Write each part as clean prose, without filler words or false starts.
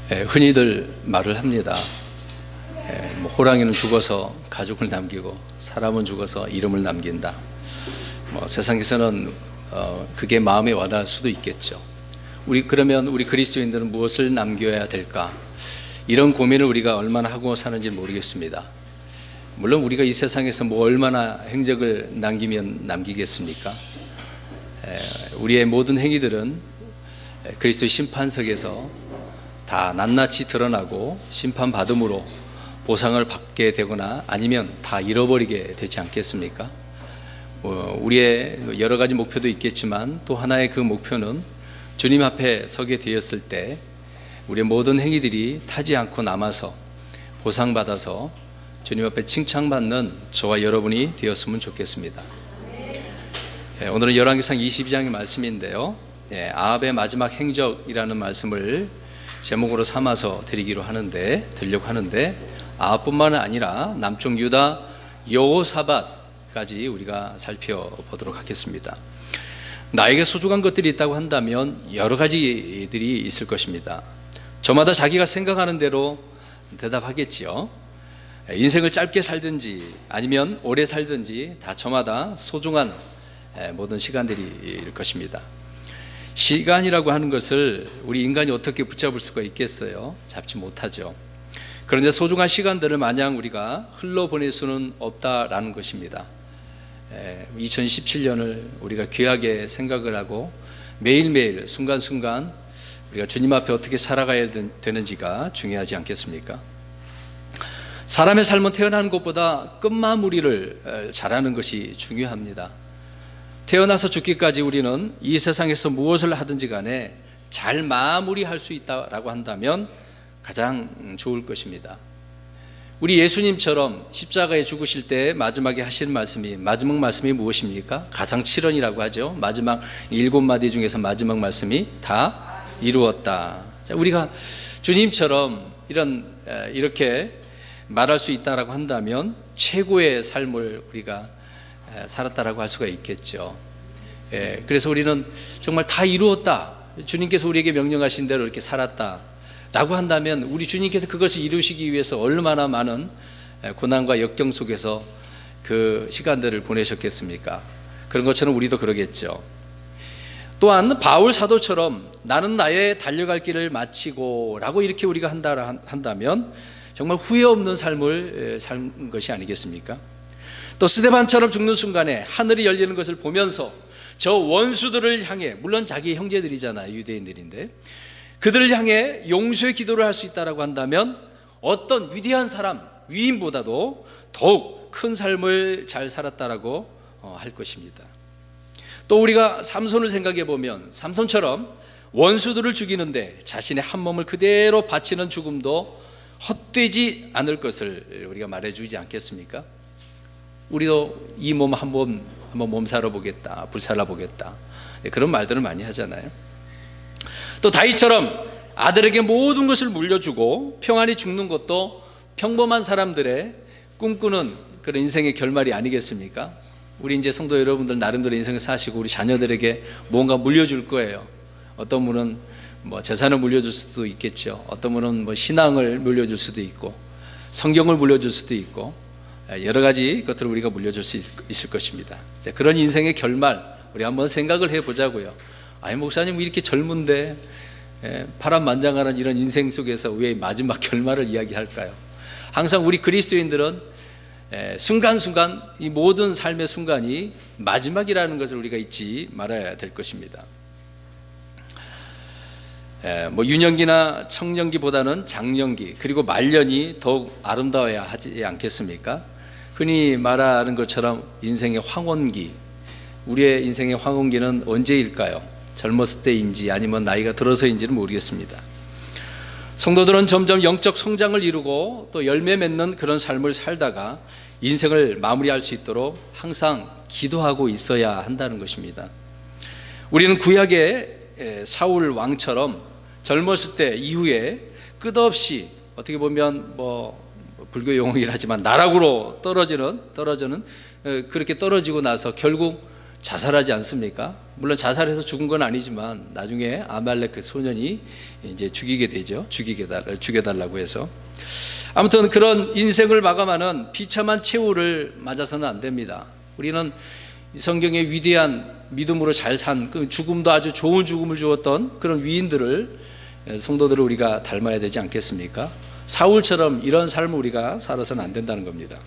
흔히들 말을 합니다. 호랑이는 죽어서 가족을 남기고 사람은 죽어서 이름을 남긴다. 세상에서는 그게 마음에 와닿을 수도 있겠죠. 그러면 우리 그리스도인들은 무엇을 남겨야 될까? 이런 고민을 우리가 얼마나 하고 사는지 모르겠습니다. 물론 우리가 이 세상에서 얼마나 행적을 남기면 남기겠습니까? 우리의 모든 행위들은 그리스도의 심판석에서 다 낱낱이 드러나고 심판받음으로 보상을 받게 되거나 아니면 다 잃어버리게 되지 않겠습니까? 우리의 여러 가지 목표도 있겠지만 또 하나의 그 목표는 주님 앞에 서게 되었을 때 우리의 모든 행위들이 타지 않고 남아서 보상받아서 주님 앞에 칭찬받는 저와 여러분이 되었으면 좋겠습니다. 오늘은 열왕기상 22장의 말씀인데요, 아합의 마지막 행적이라는 말씀을 제목으로 삼아서 드리려고 하는데 아합뿐만 아니라 남쪽 유다 여호사밧까지 우리가 살펴보도록 하겠습니다. 나에게 소중한 것들이 있다고 한다면 여러 가지들이 있을 것입니다. 저마다 자기가 생각하는 대로 대답하겠지요. 인생을 짧게 살든지 아니면 오래 살든지 다 저마다 소중한 모든 시간들일 것입니다. 시간이라고 하는 것을 우리 인간이 어떻게 붙잡을 수가 있겠어요? 잡지 못하죠. 그런데 소중한 시간들을 마냥 우리가 흘러보낼 수는 없다라는 것입니다. 2017년을 우리가 귀하게 생각을 하고 매일매일 순간순간 우리가 주님 앞에 어떻게 살아가야 되는지가 중요하지 않겠습니까? 사람의 삶은 태어나는 것보다 끝마무리를 잘하는 것이 중요합니다. 태어나서 죽기까지 우리는 이 세상에서 무엇을 하든지 간에 잘 마무리할 수 있다라고 한다면 가장 좋을 것입니다. 우리 예수님처럼 십자가에 죽으실 때 마지막 말씀이 무엇입니까? 가상칠언이라고 하죠. 마지막 7마디 중에서 마지막 말씀이 다 이루었다. 우리가 주님처럼 이렇게 말할 수 있다라고 한다면 최고의 삶을 우리가 살았다라고 할 수가 있겠죠. 그래서 우리는 정말 다 이루었다, 주님께서 우리에게 명령하신 대로 이렇게 살았다 라고 한다면 우리 주님께서 그것을 이루시기 위해서 얼마나 많은 고난과 역경 속에서 그 시간들을 보내셨겠습니까? 그런 것처럼 우리도 그러겠죠. 또한 바울 사도처럼 나는 나의 달려갈 길을 마치고 라고 이렇게 우리가 한다면 정말 후회 없는 삶을 산 것이 아니겠습니까? 또 스데반처럼 죽는 순간에 하늘이 열리는 것을 보면서 저 원수들을 향해, 물론 자기 형제들이잖아요, 유대인들인데 그들을 향해 용서의 기도를 할 수 있다라고 한다면 어떤 위대한 사람, 위인보다도 더욱 큰 삶을 잘 살았다라고 할 것입니다. 또 우리가 삼손을 생각해 보면 삼손처럼 원수들을 죽이는데 자신의 한 몸을 그대로 바치는 죽음도 헛되지 않을 것을 우리가 말해주지 않겠습니까? 우리도 이 몸 한번 몸살아 보겠다, 불살라 보겠다, 그런 말들을 많이 하잖아요. 또 다윗처럼 아들에게 모든 것을 물려주고 평안히 죽는 것도 평범한 사람들의 꿈꾸는 그런 인생의 결말이 아니겠습니까? 우리 이제 성도 여러분들 나름대로 인생을 사시고 우리 자녀들에게 뭔가 물려줄 거예요. 어떤 분은 재산을 물려줄 수도 있겠죠. 어떤 분은 신앙을 물려줄 수도 있고 성경을 물려줄 수도 있고 여러 가지 것들을 우리가 물려줄 수 있을 것입니다. 그런 인생의 결말 우리 한번 생각을 해보자고요. 목사님 이렇게 젊은데 파란만장하는 이런 인생 속에서 왜 마지막 결말을 이야기할까요? 항상 우리 그리스도인들은 순간순간 이 모든 삶의 순간이 마지막이라는 것을 우리가 잊지 말아야 될 것입니다. 유년기나 청년기보다는 장년기 그리고 말년이 더욱 아름다워야 하지 않겠습니까? 흔히 말하는 것처럼 인생의 황혼기, 우리의 인생의 황혼기는 언제일까요? 젊었을 때인지 아니면 나이가 들어서인지는 모르겠습니다. 성도들은 점점 영적 성장을 이루고 또 열매 맺는 그런 삶을 살다가 인생을 마무리할 수 있도록 항상 기도하고 있어야 한다는 것입니다. 우리는 구약의 사울 왕처럼 젊었을 때 이후에 끝없이 어떻게 보면 불교 용어이긴 하지만 나락으로 떨어지는 그렇게 떨어지고 나서 결국 자살하지 않습니까? 물론 자살해서 죽은 건 아니지만 나중에 아말렉 그 소년이 이제 죽이게 되죠. 죽여달라고 해서. 아무튼 그런 인생을 마감하는 비참한 최후를 맞아서는 안 됩니다. 우리는 성경의 위대한 믿음으로 잘 산 그 죽음도 아주 좋은 죽음을 주었던 그런 위인들을, 성도들을 우리가 닮아야 되지 않겠습니까? 사울처럼 이런 삶을 우리가 살아서는 안 된다는 겁니다.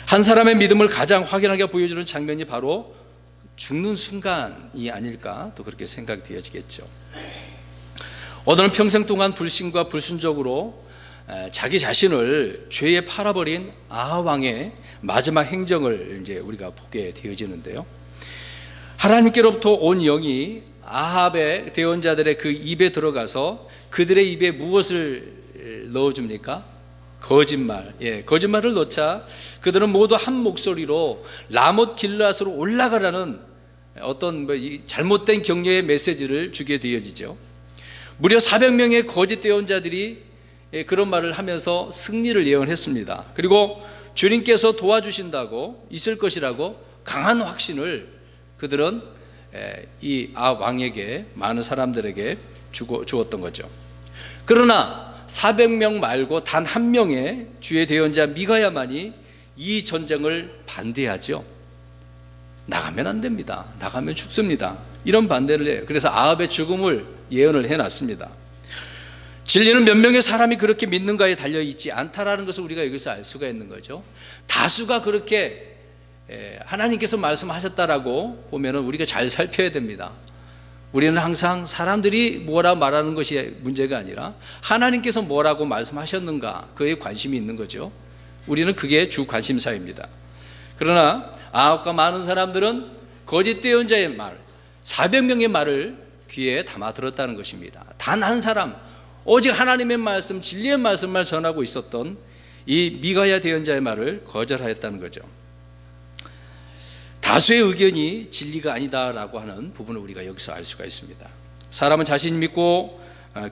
한 사람의 믿음을 가장 확연하게 보여주는 장면이 바로 죽는 순간이 아닐까, 또 그렇게 생각이 되어지겠죠. 오늘은 평생 동안 불신과 불순종으로 자기 자신을 죄에 팔아버린 아합 왕의 마지막 행정을 이제 우리가 보게 되어지는데요. 하나님께로부터 온 영이 아합의 대언자들의 그 입에 들어가서 그들의 입에 무엇을 넣어줍니까? 거짓말. 거짓말을 넣자 그들은 모두 한 목소리로 라못 길르앗으로 올라가라는 어떤 잘못된 격려의 메시지를 주게 되어지죠. 무려 400명의 거짓 대언자들이 그런 말을 하면서 승리를 예언했습니다. 그리고 주님께서 도와주신다고, 있을 것이라고 강한 확신을 그들은 이 아합 왕에게, 많은 사람들에게 주었던 거죠. 그러나 400명 말고 단 한 명의 주의 대언자 미가야만이 이 전쟁을 반대하죠. 나가면 안 됩니다. 나가면 죽습니다. 이런 반대를 해요. 그래서 아합의 죽음을 예언을 해놨습니다. 진리는 몇 명의 사람이 그렇게 믿는가에 달려있지 않다라는 것을 우리가 여기서 알 수가 있는 거죠. 다수가 그렇게 하나님께서 말씀하셨다라고 보면 우리가 잘 살펴야 됩니다. 우리는 항상 사람들이 뭐라 말하는 것이 문제가 아니라 하나님께서 뭐라고 말씀하셨는가, 그에 관심이 있는 거죠. 우리는 그게 주 관심사입니다. 그러나 아합과 많은 사람들은 거짓 대언자의 말, 400명의 말을 귀에 담아 들었다는 것입니다. 단 한 사람, 오직 하나님의 말씀, 진리의 말씀만 전하고 있었던 이 미가야 대언자의 말을 거절하였다는 거죠. 다수의 의견이 진리가 아니다라고 하는 부분을 우리가 여기서 알 수가 있습니다. 사람은 자신이 믿고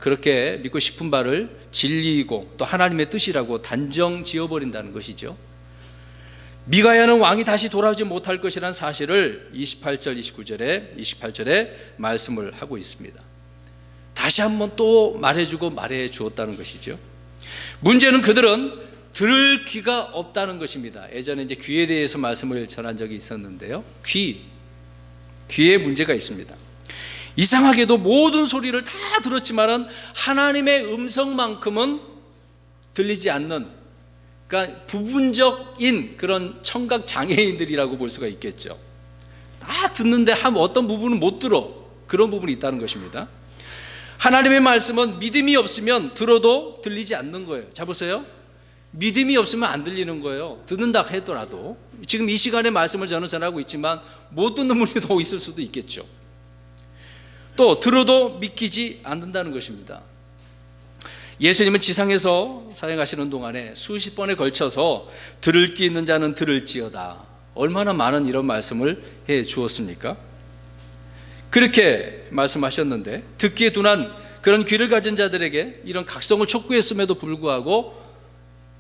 그렇게 믿고 싶은 바를 진리이고 또 하나님의 뜻이라고 단정 지어버린다는 것이죠. 미가야는 왕이 다시 돌아오지 못할 것이라는 사실을 28절 28절에 말씀을 하고 있습니다. 다시 한번 또 말해주고 말해주었다는 것이죠. 문제는 그들은 들을 귀가 없다는 것입니다. 예전에 이제 귀에 대해서 말씀을 전한 적이 있었는데요. 귀에 문제가 있습니다. 이상하게도 모든 소리를 다 들었지만은 하나님의 음성만큼은 들리지 않는, 그러니까 부분적인 그런 청각 장애인들이라고 볼 수가 있겠죠. 다 듣는데 어떤 부분은 못 들어, 그런 부분이 있다는 것입니다. 하나님의 말씀은 믿음이 없으면 들어도 들리지 않는 거예요. 자 보세요. 믿음이 없으면 안 들리는 거예요. 듣는다 하더라도. 지금 이 시간에 말씀을 저는 전하고 있지만 못 듣는 분이 더 있을 수도 있겠죠. 또 들어도 믿기지 않는다는 것입니다. 예수님은 지상에서 사역하시는 동안에 수십 번에 걸쳐서 들을 귀 있는 자는 들을지어다, 얼마나 많은 이런 말씀을 해 주었습니까? 그렇게 말씀하셨는데 듣기에 둔한 그런 귀를 가진 자들에게 이런 각성을 촉구했음에도 불구하고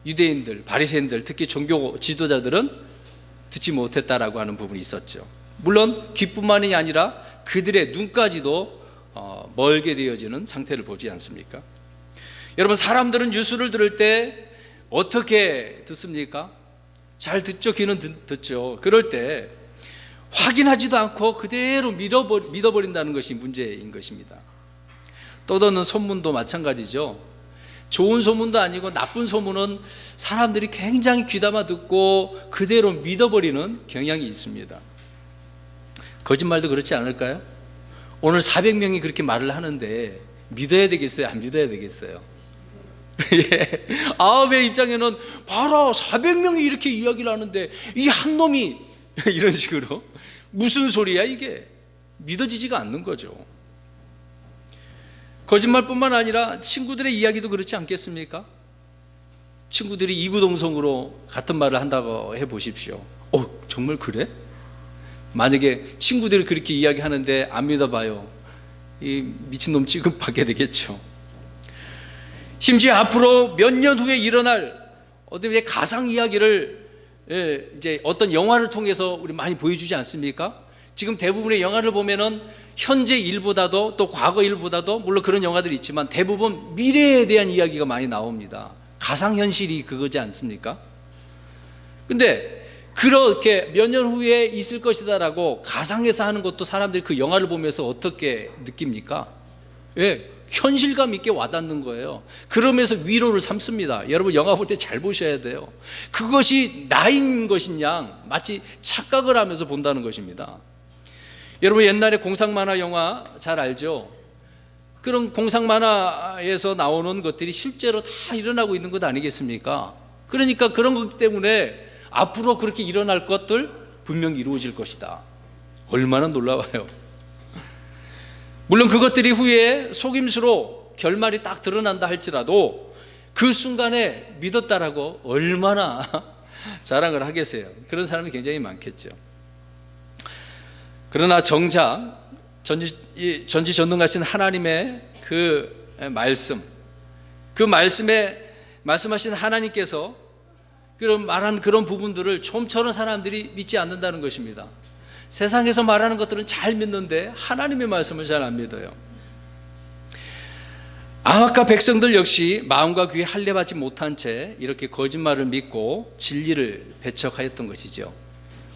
유대인들, 바리새인들, 특히 종교 지도자들은 듣지 못했다라고 하는 부분이 있었죠. 물론 귀뿐만이 아니라 그들의 눈까지도 멀게 되어지는 상태를 보지 않습니까? 여러분, 사람들은 뉴스를 들을 때 어떻게 듣습니까? 잘 듣죠. 귀는 듣죠. 그럴 때 확인하지도 않고 그대로 믿어버린다는 것이 문제인 것입니다. 떠도는 소문도 마찬가지죠. 좋은 소문도 아니고 나쁜 소문은 사람들이 굉장히 귀담아 듣고 그대로 믿어버리는 경향이 있습니다. 거짓말도 그렇지 않을까요? 오늘 400명이 그렇게 말을 하는데 믿어야 되겠어요? 안 믿어야 되겠어요? 예. 아합의 입장에는 봐라, 400명이 이렇게 이야기를 하는데 이 한 놈이 이런 식으로 무슨 소리야 이게? 믿어지지가 않는 거죠. 거짓말뿐만 아니라 친구들의 이야기도 그렇지 않겠습니까? 친구들이 이구동성으로 같은 말을 한다고 해보십시오. 정말 그래? 만약에 친구들이 그렇게 이야기하는데 안 믿어봐요, 이 미친놈 취급받게 되겠죠. 심지어 앞으로 몇 년 후에 일어날 어떤 가상 이야기를 이제 어떤 영화를 통해서 우리 많이 보여주지 않습니까? 지금 대부분의 영화를 보면은 현재 일보다도 또 과거 일보다도 물론 그런 영화들이 있지만 대부분 미래에 대한 이야기가 많이 나옵니다. 가상현실이 그거지 않습니까? 근데 그렇게 몇 년 후에 있을 것이다라고 가상에서 하는 것도 사람들이 그 영화를 보면서 어떻게 느낍니까? 예, 현실감 있게 와닿는 거예요. 그러면서 위로를 삼습니다. 여러분 영화 볼 때 잘 보셔야 돼요. 그것이 나인 것이냐 마치 착각을 하면서 본다는 것입니다. 여러분 옛날에 공상만화 영화 잘 알죠? 그런 공상만화에서 나오는 것들이 실제로 다 일어나고 있는 것 아니겠습니까? 그러니까 그런 것 때문에 앞으로 그렇게 일어날 것들 분명히 이루어질 것이다. 얼마나 놀라워요. 물론 그것들이 후에 속임수로 결말이 딱 드러난다 할지라도 그 순간에 믿었다라고 얼마나 자랑을 하겠어요. 그런 사람이 굉장히 많겠죠. 그러나 정작 전지전능하신 하나님의 그 말씀, 그 말씀에 말씀하신 하나님께서 그런 말한 그런 부분들을 좀처럼 사람들이 믿지 않는다는 것입니다. 세상에서 말하는 것들은 잘 믿는데 하나님의 말씀을 잘 안 믿어요. 아합과 백성들 역시 마음과 귀에 할례받지 못한 채 이렇게 거짓말을 믿고 진리를 배척하였던 것이죠.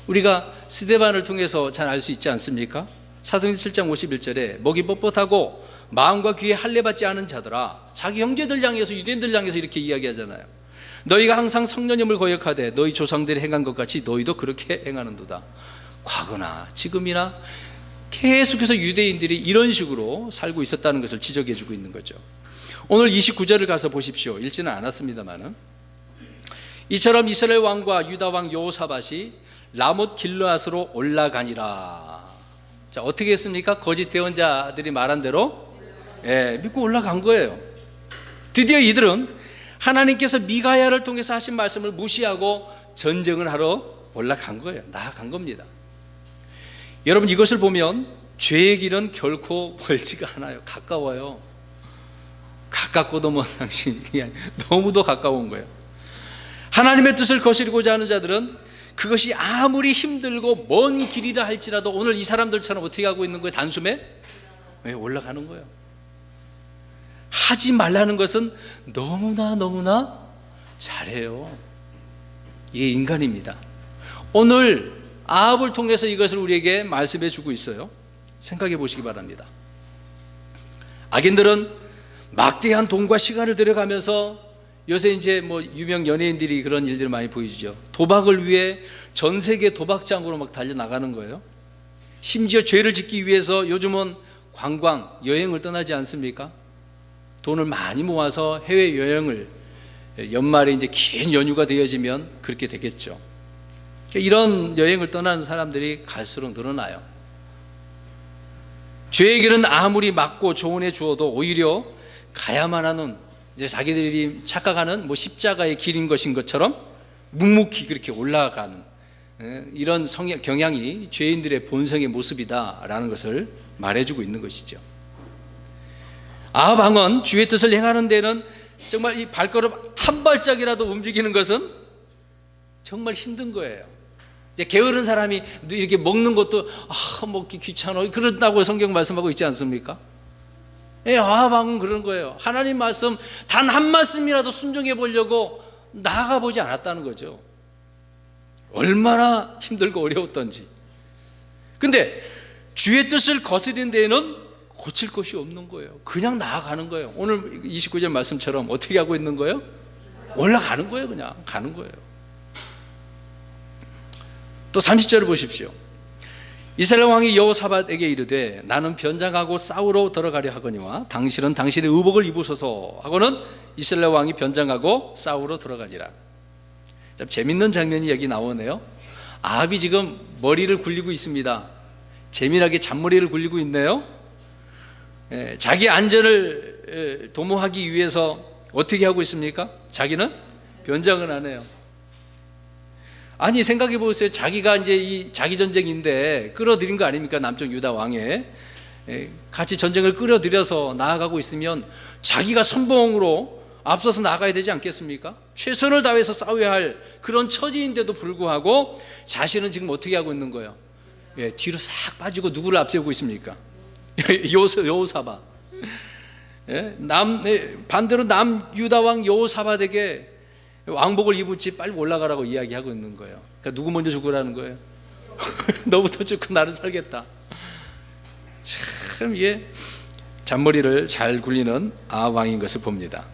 우리가 스데반을 통해서 잘 알 수 있지 않습니까? 사도행전 7장 51절에 목이 뻣뻣하고 마음과 귀에 할례받지 않은 자들아, 자기 형제들 향해서 유대인들 향해서 이렇게 이야기하잖아요. 너희가 항상 성령님을 거역하되 너희 조상들이 행한 것 같이 너희도 그렇게 행하는도다. 과거나 지금이나 계속해서 유대인들이 이런 식으로 살고 있었다는 것을 지적해 주고 있는 거죠. 오늘 29절을 가서 보십시오. 읽지는 않았습니다만은 이처럼 이스라엘 왕과 유다 왕 여호사밧이 라못 길르앗으로 올라가니라. 자, 어떻게 했습니까? 거짓 대언자들이 말한 대로 믿고 올라간 거예요. 드디어 이들은 하나님께서 미가야를 통해서 하신 말씀을 무시하고 전쟁을 하러 올라간 거예요. 나아간 겁니다. 여러분 이것을 보면 죄의 길은 결코 멀지가 않아요. 가까워요. 가깝고도 먼 당신, 너무도 가까운 거예요. 하나님의 뜻을 거스르고자 하는 자들은 그것이 아무리 힘들고 먼 길이라 할지라도 오늘 이 사람들처럼 어떻게 하고 있는 거예요? 단숨에 올라가는 거예요. 하지 말라는 것은 너무나 잘해요. 이게 인간입니다. 오늘 아합을 통해서 이것을 우리에게 말씀해 주고 있어요. 생각해 보시기 바랍니다. 악인들은 막대한 돈과 시간을 들여가면서 요새 이제 뭐 유명 연예인들이 그런 일들을 많이 보여주죠. 도박을 위해 전 세계 도박장으로 막 달려나가는 거예요. 심지어 죄를 짓기 위해서 요즘은 관광, 여행을 떠나지 않습니까? 돈을 많이 모아서 해외여행을 연말에 이제 긴 연휴가 되어지면 그렇게 되겠죠. 이런 여행을 떠나는 사람들이 갈수록 늘어나요. 죄의 길은 아무리 막고 조언해 주어도 오히려 가야만 하는, 이제 자기들이 착각하는 뭐 십자가의 길인 것인 것처럼 묵묵히 그렇게 올라가는 이런 경향이 죄인들의 본성의 모습이다라는 것을 말해주고 있는 것이죠. 아합 왕은 주의 뜻을 행하는 데는 정말 이 발걸음 한 발짝이라도 움직이는 것은 정말 힘든 거예요. 이제 게으른 사람이 이렇게 먹는 것도 먹기 귀찮아 그런다고 성경 말씀하고 있지 않습니까? 아합 왕은 그런 거예요. 하나님 말씀 단 한 말씀이라도 순종해 보려고 나아가 보지 않았다는 거죠. 얼마나 힘들고 어려웠던지. 근데 주의 뜻을 거스린 데에는 고칠 것이 없는 거예요. 그냥 나아가는 거예요. 오늘 29절 말씀처럼 어떻게 하고 있는 거예요? 올라가는 거예요. 그냥 가는 거예요. 또 30절을 보십시오. 이스라엘 왕이 여호사밧에게 이르되 나는 변장하고 싸우러 들어가려 하거니와 당신은 당신의 의복을 입으소서 하고는 이스라엘 왕이 변장하고 싸우러 들어가지라. 참 재밌는 장면이 여기 나오네요. 아합이 지금 머리를 굴리고 있습니다. 재미나게 잔머리를 굴리고 있네요. 자기 안전을 도모하기 위해서 어떻게 하고 있습니까? 자기는 변장을 안 해요. 아니 생각해 보세요. 자기가 이제 이 자기 전쟁인데 끌어들인 거 아닙니까? 남쪽 유다 왕에 같이 전쟁을 끌어들여서 나아가고 있으면 자기가 선봉으로 앞서서 나가야 되지 않겠습니까? 최선을 다해서 싸워야 할 그런 처지인데도 불구하고 자신은 지금 어떻게 하고 있는 거예요? 예, 뒤로 싹 빠지고 누구를 앞세우고 있습니까? 여호사밧. 예, 반대로 남유다 왕 여호사밧에게 왕복을 입을지 빨리 올라가라고 이야기하고 있는 거예요. 그러니까 누구 먼저 죽으라는 거예요? 너부터 죽고 나는 살겠다. 참 이게 잔머리를 잘 굴리는 아합 왕인 것을 봅니다.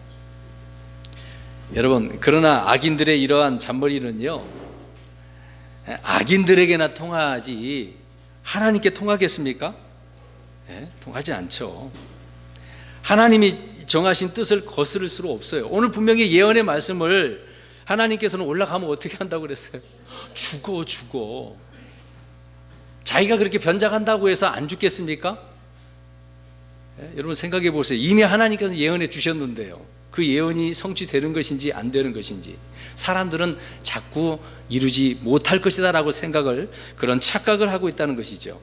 여러분, 그러나 악인들의 이러한 잔머리는요, 악인들에게나 통하지 하나님께 통하겠습니까? 네, 통하지 않죠. 하나님이 정하신 뜻을 거스를 수가 없어요. 오늘 분명히 예언의 말씀을 하나님께서는 올라가면 어떻게 한다고 그랬어요? 죽어. 자기가 그렇게 변장한다고 해서 안 죽겠습니까? 네, 여러분 생각해 보세요. 이미 하나님께서 예언해 주셨는데요, 그 예언이 성취되는 것인지 안 되는 것인지 사람들은 자꾸 이루지 못할 것이다 라고 생각을, 그런 착각을 하고 있다는 것이죠.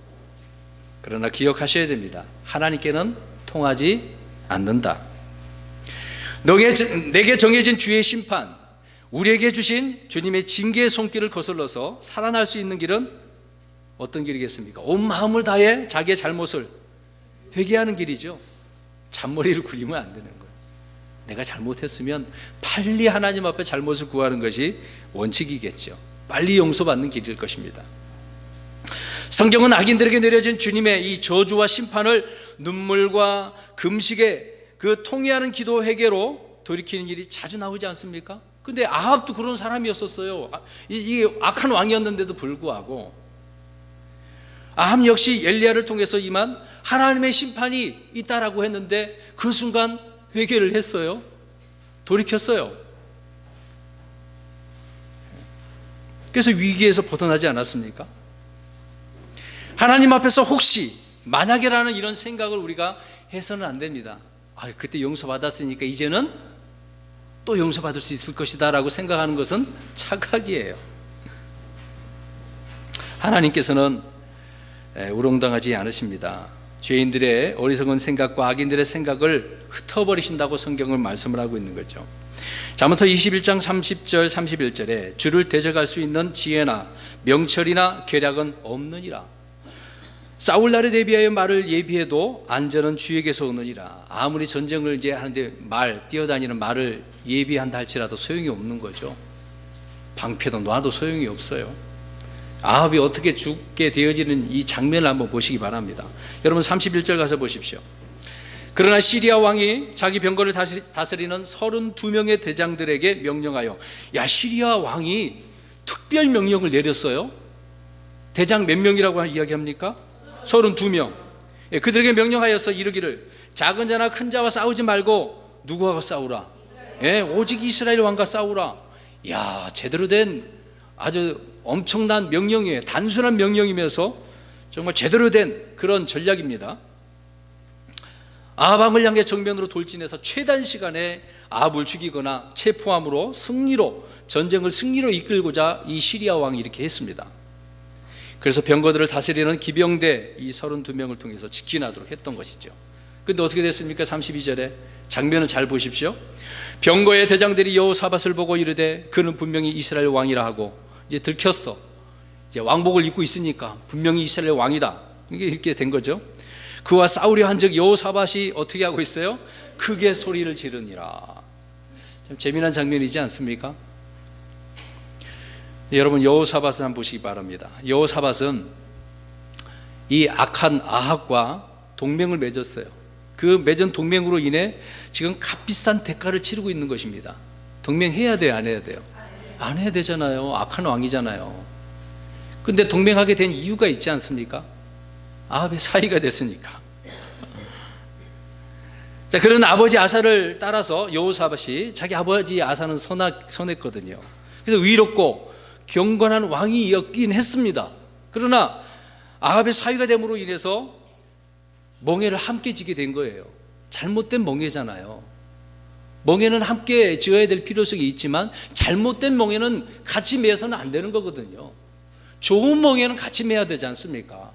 그러나 기억하셔야 됩니다. 하나님께는 통하지 않는다. 내게 정해진 주의 심판, 우리에게 주신 주님의 징계의 손길을 거슬러서 살아날 수 있는 길은 어떤 길이겠습니까? 온 마음을 다해 자기의 잘못을 회개하는 길이죠. 잔머리를 굴리면 안 되는 거예요. 내가 잘못했으면 빨리 하나님 앞에 잘못을 구하는 것이 원칙이겠죠. 빨리 용서받는 길일 것입니다. 성경은 악인들에게 내려진 주님의 이 저주와 심판을 눈물과 금식의 그 통회하는 기도 회개로 돌이키는 일이 자주 나오지 않습니까? 근데 아합도 그런 사람이었었어요. 이 악한 왕이었는데도 불구하고 아합 역시 엘리야를 통해서 임한 하나님의 심판이 있다라고 했는데 그 순간 회개를 했어요. 돌이켰어요. 그래서 위기에서 벗어나지 않았습니까? 하나님 앞에서 혹시 만약에라는 이런 생각을 우리가 해서는 안 됩니다. 그때 용서받았으니까 이제는 또 용서받을 수 있을 것이다 라고 생각하는 것은 착각이에요. 하나님께서는 우롱당하지 않으십니다. 죄인들의 어리석은 생각과 악인들의 생각을 흩어버리신다고 성경을 말씀을 하고 있는 거죠. 잠언서 21장 30절 31절에 주를 대적할 수 있는 지혜나 명철이나 계략은 없느니라. 싸울 날에 대비하여 말을 예비해도 안전은 주에게서 오느니라. 아무리 전쟁을 이제 하는데 뛰어다니는 말을 예비한다 할지라도 소용이 없는 거죠. 방패도 놔도 소용이 없어요. 아합이 어떻게 죽게 되어지는 이 장면을 한번 보시기 바랍니다. 여러분 31절 가서 보십시오. 그러나 시리아 왕이 자기 병거를 다스리는 32명의 대장들에게 명령하여, 시리아 왕이 특별 명령을 내렸어요. 대장 몇 명이라고 이야기합니까? 32명. 그들에게 명령하여서 이르기를, 작은 자나 큰 자와 싸우지 말고 누구와 싸우라? 오직 이스라엘 왕과 싸우라. 제대로 된 아주 엄청난 명령이에요. 단순한 명령이면서 정말 제대로 된 그런 전략입니다. 아합 왕을 향해 정면으로 돌진해서 최단 시간에 아합을 죽이거나 체포함으로 전쟁을 승리로 이끌고자 이 시리아 왕이 이렇게 했습니다. 그래서 병거들을 다스리는 기병대 이 32명을 통해서 직진하도록 했던 것이죠. 근데 어떻게 됐습니까? 32절에 장면을 잘 보십시오. 병거의 대장들이 여호사밧을 보고 이르되 그는 분명히 이스라엘 왕이라 하고, 이제 들켰어. 이제 왕복을 입고 있으니까 분명히 이스라엘 왕이다. 이게 이렇게 된 거죠. 그와 싸우려 한즉 여호사밧이 어떻게 하고 있어요? 크게 소리를 지르니라. 참 재미난 장면이지 않습니까? 여러분 여호사밧을 한번 보시기 바랍니다. 여호사밧은 이 악한 아합과 동맹을 맺었어요. 그 맺은 동맹으로 인해 지금 값비싼 대가를 치르고 있는 것입니다. 동맹해야 돼요, 안 해야 돼요? 안 해야 되잖아요. 악한 왕이잖아요. 근데 동맹하게 된 이유가 있지 않습니까? 아합의 사이가 됐으니까. 자, 그런 아버지 아사를 따라서 여호사밧이, 자기 아버지 아사는 선했거든요. 그래서 의롭고 경건한 왕이었긴 했습니다. 그러나 아합의 사위가 됨으로 인해서 멍에를 함께 지게 된 거예요. 잘못된 멍에잖아요. 멍에는 함께 지어야 될 필요성이 있지만 잘못된 멍에는 같이 매서는 안 되는 거거든요. 좋은 멍에는 같이 매야 되지 않습니까?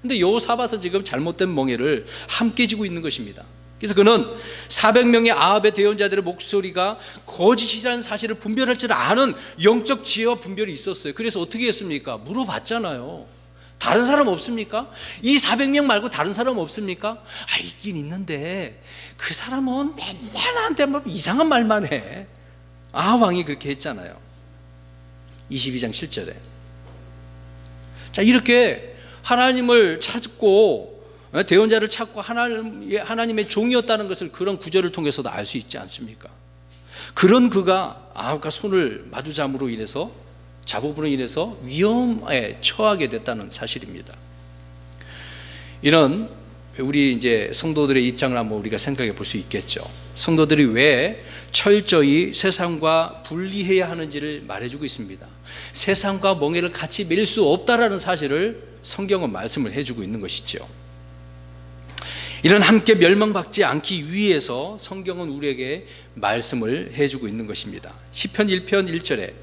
근데 여호사밧은 지금 잘못된 멍에를 함께 지고 있는 것입니다. 그래서 그는 400명의 아합의 대언자들의 목소리가 거짓이라는 사실을 분별할 줄 아는 영적 지혜와 분별이 있었어요. 그래서 어떻게 했습니까? 물어봤잖아요. 다른 사람 없습니까? 이 400명 말고 다른 사람 없습니까? 있긴 있는데 그 사람은 맨날 나한테 뭐 이상한 말만 해. 왕이 그렇게 했잖아요. 22장 7절에. 자, 이렇게 하나님을 찾고 대언자를 찾고 하나님의 종이었다는 것을 그런 구절을 통해서도 알 수 있지 않습니까? 그런 그가 아합과 손을 마주잡음으로 인해서 잡음으로 인해서 위험에 처하게 됐다는 사실입니다. 이런 우리 이제 성도들의 입장을 한번 우리가 생각해 볼 수 있겠죠. 성도들이 왜 철저히 세상과 분리해야 하는지를 말해주고 있습니다. 세상과 멍에를 같이 맬 수 없다라는 사실을 성경은 말씀을 해주고 있는 것이죠. 이런 함께 멸망받지 않기 위해서 성경은 우리에게 말씀을 해주고 있는 것입니다. 시편 1편 1절에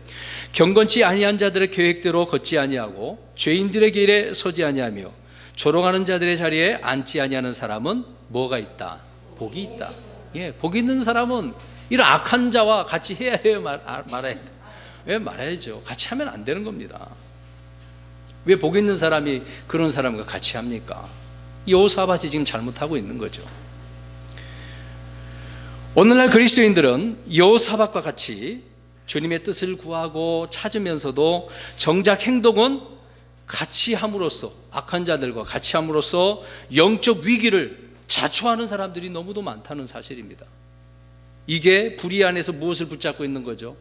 경건치 아니한 자들의 계획대로 걷지 아니하고 죄인들의 길에 서지 아니하며 조롱하는 자들의 자리에 앉지 아니하는 사람은 뭐가 있다? 복이 있다. 복이 있는 사람은 이런 악한 자와 같이 해야 돼요? 말아야 돼요? 왜 말아야죠? 같이 하면 안 되는 겁니다. 왜 복 있는 사람이 그런 사람과 같이 합니까? 여호사밧이 지금 잘못하고 있는 거죠. 오늘날 그리스도인들은 여호사밧과 같이 주님의 뜻을 구하고 찾으면서도 정작 행동은 같이 함으로써 악한 자들과 같이 함으로써 영적 위기를 자초하는 사람들이 너무도 많다는 사실입니다. 이게 불의 안에서 무엇을 붙잡고 있는 거죠?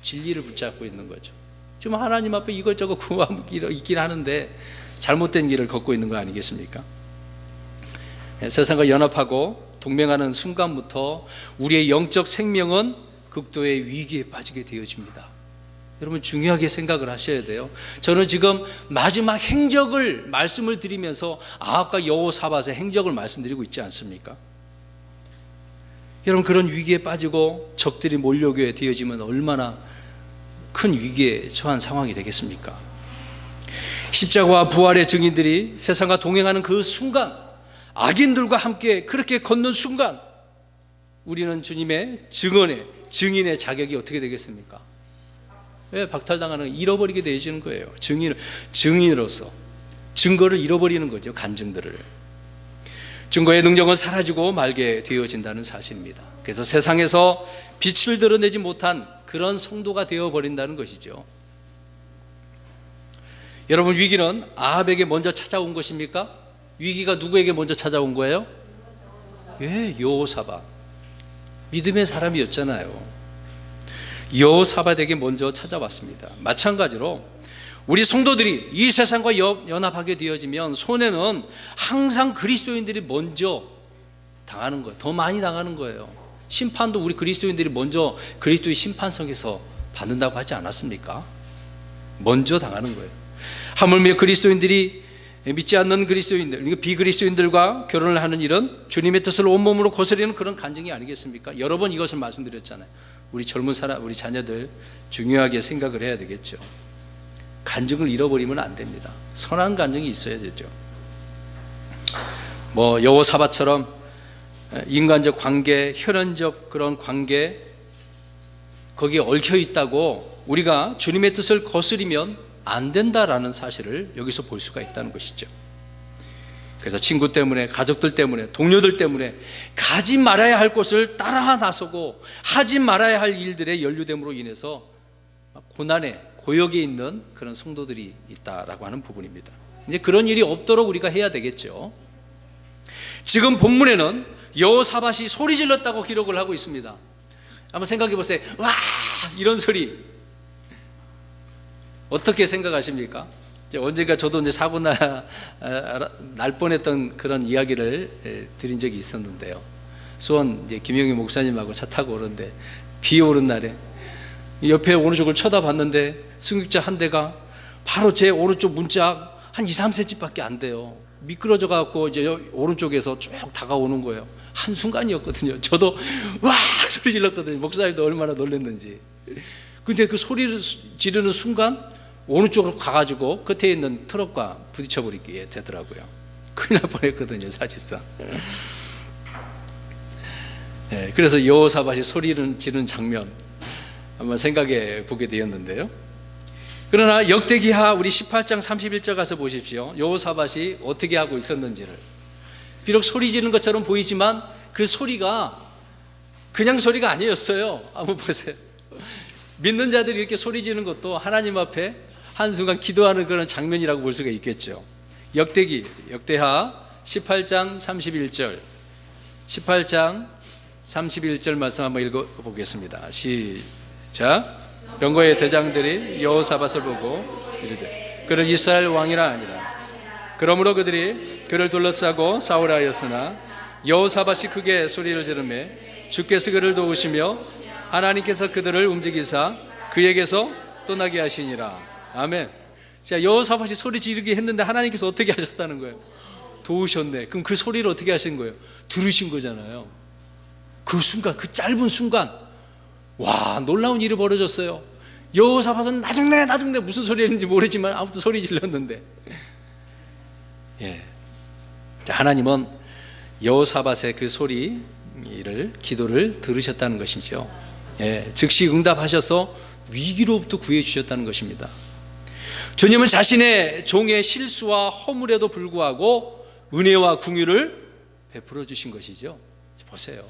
진리를 붙잡고 있는 거죠. 지금 하나님 앞에 이것저것 구하고 있긴 하는데 잘못된 길을 걷고 있는 거 아니겠습니까? 세상과 연합하고 동맹하는 순간부터 우리의 영적 생명은 극도의 위기에 빠지게 되어집니다. 여러분 중요하게 생각을 하셔야 돼요. 저는 지금 마지막 행적을 말씀을 드리면서 아합과 여호사밧의 행적을 말씀드리고 있지 않습니까? 여러분 그런 위기에 빠지고 적들이 몰려오게 되어지면 얼마나 큰 위기에 처한 상황이 되겠습니까? 십자가와 부활의 증인들이 세상과 동행하는 그 순간, 악인들과 함께 그렇게 걷는 순간 우리는 주님의 증인의 자격이 어떻게 되겠습니까? 왜 박탈당하는 잃어버리게 되어지는 거예요. 증인으로서 증거를 잃어버리는 거죠. 간증들을. 증거의 능력은 사라지고 말게 되어진다는 사실입니다. 그래서 세상에서 빛을 드러내지 못한 그런 성도가 되어버린다는 것이죠. 여러분 위기는 아합에게 먼저 찾아온 것입니까? 위기가 누구에게 먼저 찾아온 거예요? 여호사밧. 믿음의 사람이었잖아요. 여호사밧에게 먼저 찾아왔습니다. 마찬가지로 우리 성도들이 이 세상과 연합하게 되어지면 손해는 항상 그리스도인들이 먼저 당하는 거예요. 더 많이 당하는 거예요. 심판도 우리 그리스도인들이 먼저 그리스도의 심판석에서 받는다고 하지 않았습니까? 먼저 당하는 거예요. 하물며 그리스도인들이 믿지 않는 그리스도인들, 비그리스도인들과 결혼을 하는 일은 주님의 뜻을 온몸으로 거스르는 그런 간증이 아니겠습니까? 여러 번 이것을 말씀드렸잖아요. 우리 젊은 사람, 우리 자녀들 중요하게 생각을 해야 되겠죠. 간증을 잃어버리면 안 됩니다. 선한 간증이 있어야 되죠. 여호사밧처럼 인간적 관계, 혈연적 그런 관계 거기에 얽혀 있다고 우리가 주님의 뜻을 거스리면 안 된다라는 사실을 여기서 볼 수가 있다는 것이죠. 그래서 친구 때문에, 가족들 때문에, 동료들 때문에 가지 말아야 할 것을 따라 나서고 하지 말아야 할 일들에 연루됨으로 인해서 고난에, 고역에 있는 그런 성도들이 있다라고 하는 부분입니다. 이제 그런 일이 없도록 우리가 해야 되겠죠. 지금 본문에는 여호사밧이 소리 질렀다고 기록을 하고 있습니다. 한번 생각해 보세요. 와! 이런 소리. 어떻게 생각하십니까? 언젠가 저도 이제 사고 날 뻔했던 그런 이야기를 드린 적이 있었는데요. 수원 이제 김영희 목사님하고 차 타고 오는데 비 오는 날에 옆에 오른쪽을 쳐다봤는데 승용차 한 대가 바로 제 오른쪽 문짝 한 2, 3cm밖에 안 돼요. 미끄러져 갖고 이제 오른쪽에서 쭉 다가오는 거예요. 한 순간이었거든요. 저도 와 소리 질렀거든요. 목사님도 얼마나 놀랐는지. 근데 그 소리를 지르는 순간 오른쪽으로 가가지고 끝에 있는 트럭과 부딪혀버리게 되더라고요. 큰일 날 뻔했거든요, 사실상. 그래서 여호사밧이 소리를 지르는 장면 한번 생각해 보게 되었는데요. 그러나 역대기하 우리 18장 31절 가서 보십시오. 여호사밧이 어떻게 하고 있었는지를. 비록 소리 지르는 것처럼 보이지만 그 소리가 그냥 소리가 아니었어요. 한번 보세요. 믿는 자들이 이렇게 소리 지르는 것도 하나님 앞에 한순간 기도하는 그런 장면이라고 볼 수가 있겠죠. 역대하 18장 31절 18장 31절 말씀 한번 읽어보겠습니다. 시작. 병거의 대장들이 여호사밧을 보고 이르되 그를 이스라엘 왕이라 아니라. 그러므로 그들이 그를 둘러싸고 싸우라하였으나 여호사밧이 크게 소리를 지르매 주께서 그를 도우시며 하나님께서 그들을 움직이사 그에게서 떠나게 하시니라. 아멘. 자, 여호사밧이 소리 지르게 했는데 하나님께서 어떻게 하셨다는 거예요? 도우셨네. 그럼 그 소리를 어떻게 하신 거예요? 들으신 거잖아요. 그 순간, 그 짧은 순간, 와, 놀라운 일이 벌어졌어요. 여호사밧은 나중에 무슨 소리 했는지 모르지만 아무튼 소리 질렀는데, 예. 자, 하나님은 여호사밧의 그 소리를, 기도를 들으셨다는 것이죠. 예. 즉시 응답하셔서 위기로부터 구해주셨다는 것입니다. 주님은 자신의 종의 실수와 허물에도 불구하고 은혜와 긍휼을 베풀어 주신 것이죠. 보세요.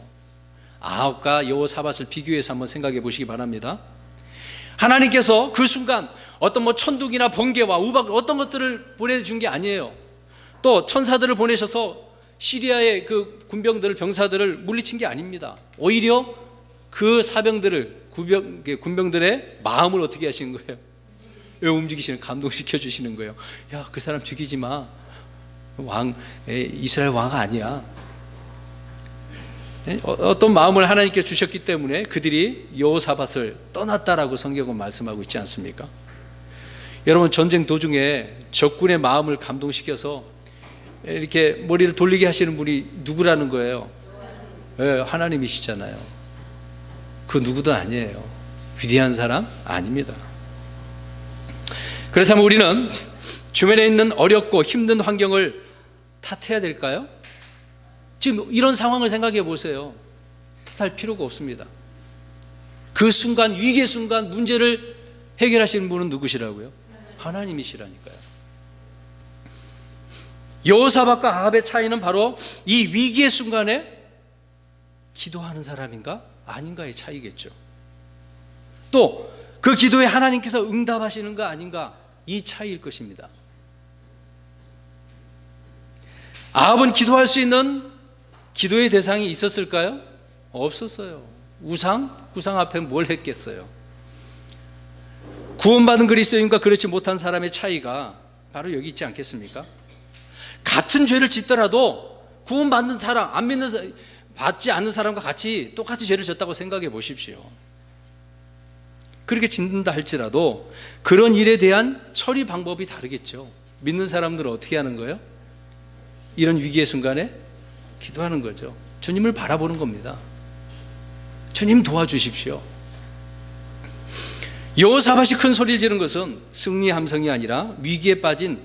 아합과 여호사밧을 비교해서 한번 생각해 보시기 바랍니다. 하나님께서 그 순간 어떤 천둥이나 번개와 우박 어떤 것들을 보내준 게 아니에요. 또 천사들을 보내셔서 시리아의 그 군병들을, 병사들을 물리친 게 아닙니다. 오히려 그 사병들을, 군병들의 마음을 어떻게 하시는 거예요? 움직이시는, 감동시켜 주시는 거예요. 야, 그 사람 죽이지 마. 이스라엘 왕 아니야. 어떤 마음을 하나님께 주셨기 때문에 그들이 여호사밧을 떠났다라고 성경은 말씀하고 있지 않습니까? 여러분, 전쟁 도중에 적군의 마음을 감동시켜서 이렇게 머리를 돌리게 하시는 분이 누구라는 거예요? 하나님이시잖아요. 그 누구도 아니에요. 위대한 사람 아닙니다. 그렇다면 우리는 주변에 있는 어렵고 힘든 환경을 탓해야 될까요? 지금 이런 상황을 생각해 보세요. 탓할 필요가 없습니다. 그 순간, 위기의 순간 문제를 해결하시는 분은 누구시라고요? 하나님이시라니까요. 여호사밧과 아합의 차이는 바로 이 위기의 순간에 기도하는 사람인가 아닌가의 차이겠죠. 또 그 기도에 하나님께서 응답하시는가 아닌가, 이 차이일 것입니다. 아합은 기도할 수 있는 기도의 대상이 있었을까요? 없었어요. 구상 앞에 뭘 했겠어요? 구원받은 그리스도인과 그렇지 못한 사람의 차이가 바로 여기 있지 않겠습니까? 같은 죄를 짓더라도 구원받는 사람, 안 믿는, 받지 않는 사람과 똑같이 죄를 졌다고 생각해 보십시오. 그렇게 짓는다 할지라도 그런 일에 대한 처리 방법이 다르겠죠. 믿는 사람들은 어떻게 하는 거예요? 이런 위기의 순간에 기도하는 거죠. 주님을 바라보는 겁니다. 주님 도와주십시오. 여호사밧이 큰 소리를 지른 것은 승리 함성이 아니라 위기에 빠진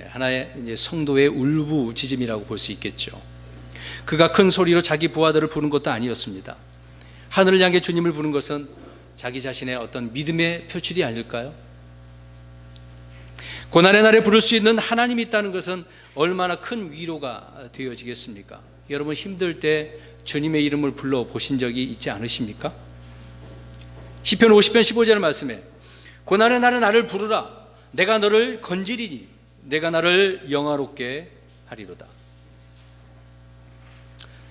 하나의 이제 성도의 울부짖음이라고 볼 수 있겠죠. 그가 큰 소리로 자기 부하들을 부른 것도 아니었습니다. 하늘을 향해 주님을 부른 것은 자기 자신의 어떤 믿음의 표출이 아닐까요? 고난의 날에 부를 수 있는 하나님이 있다는 것은 얼마나 큰 위로가 되어지겠습니까? 여러분, 힘들 때 주님의 이름을 불러보신 적이 있지 않으십니까? 시편 50편 15절 말씀에 고난의 날에 나를 부르라. 내가 너를 건지리니 내가 나를 영화롭게 하리로다.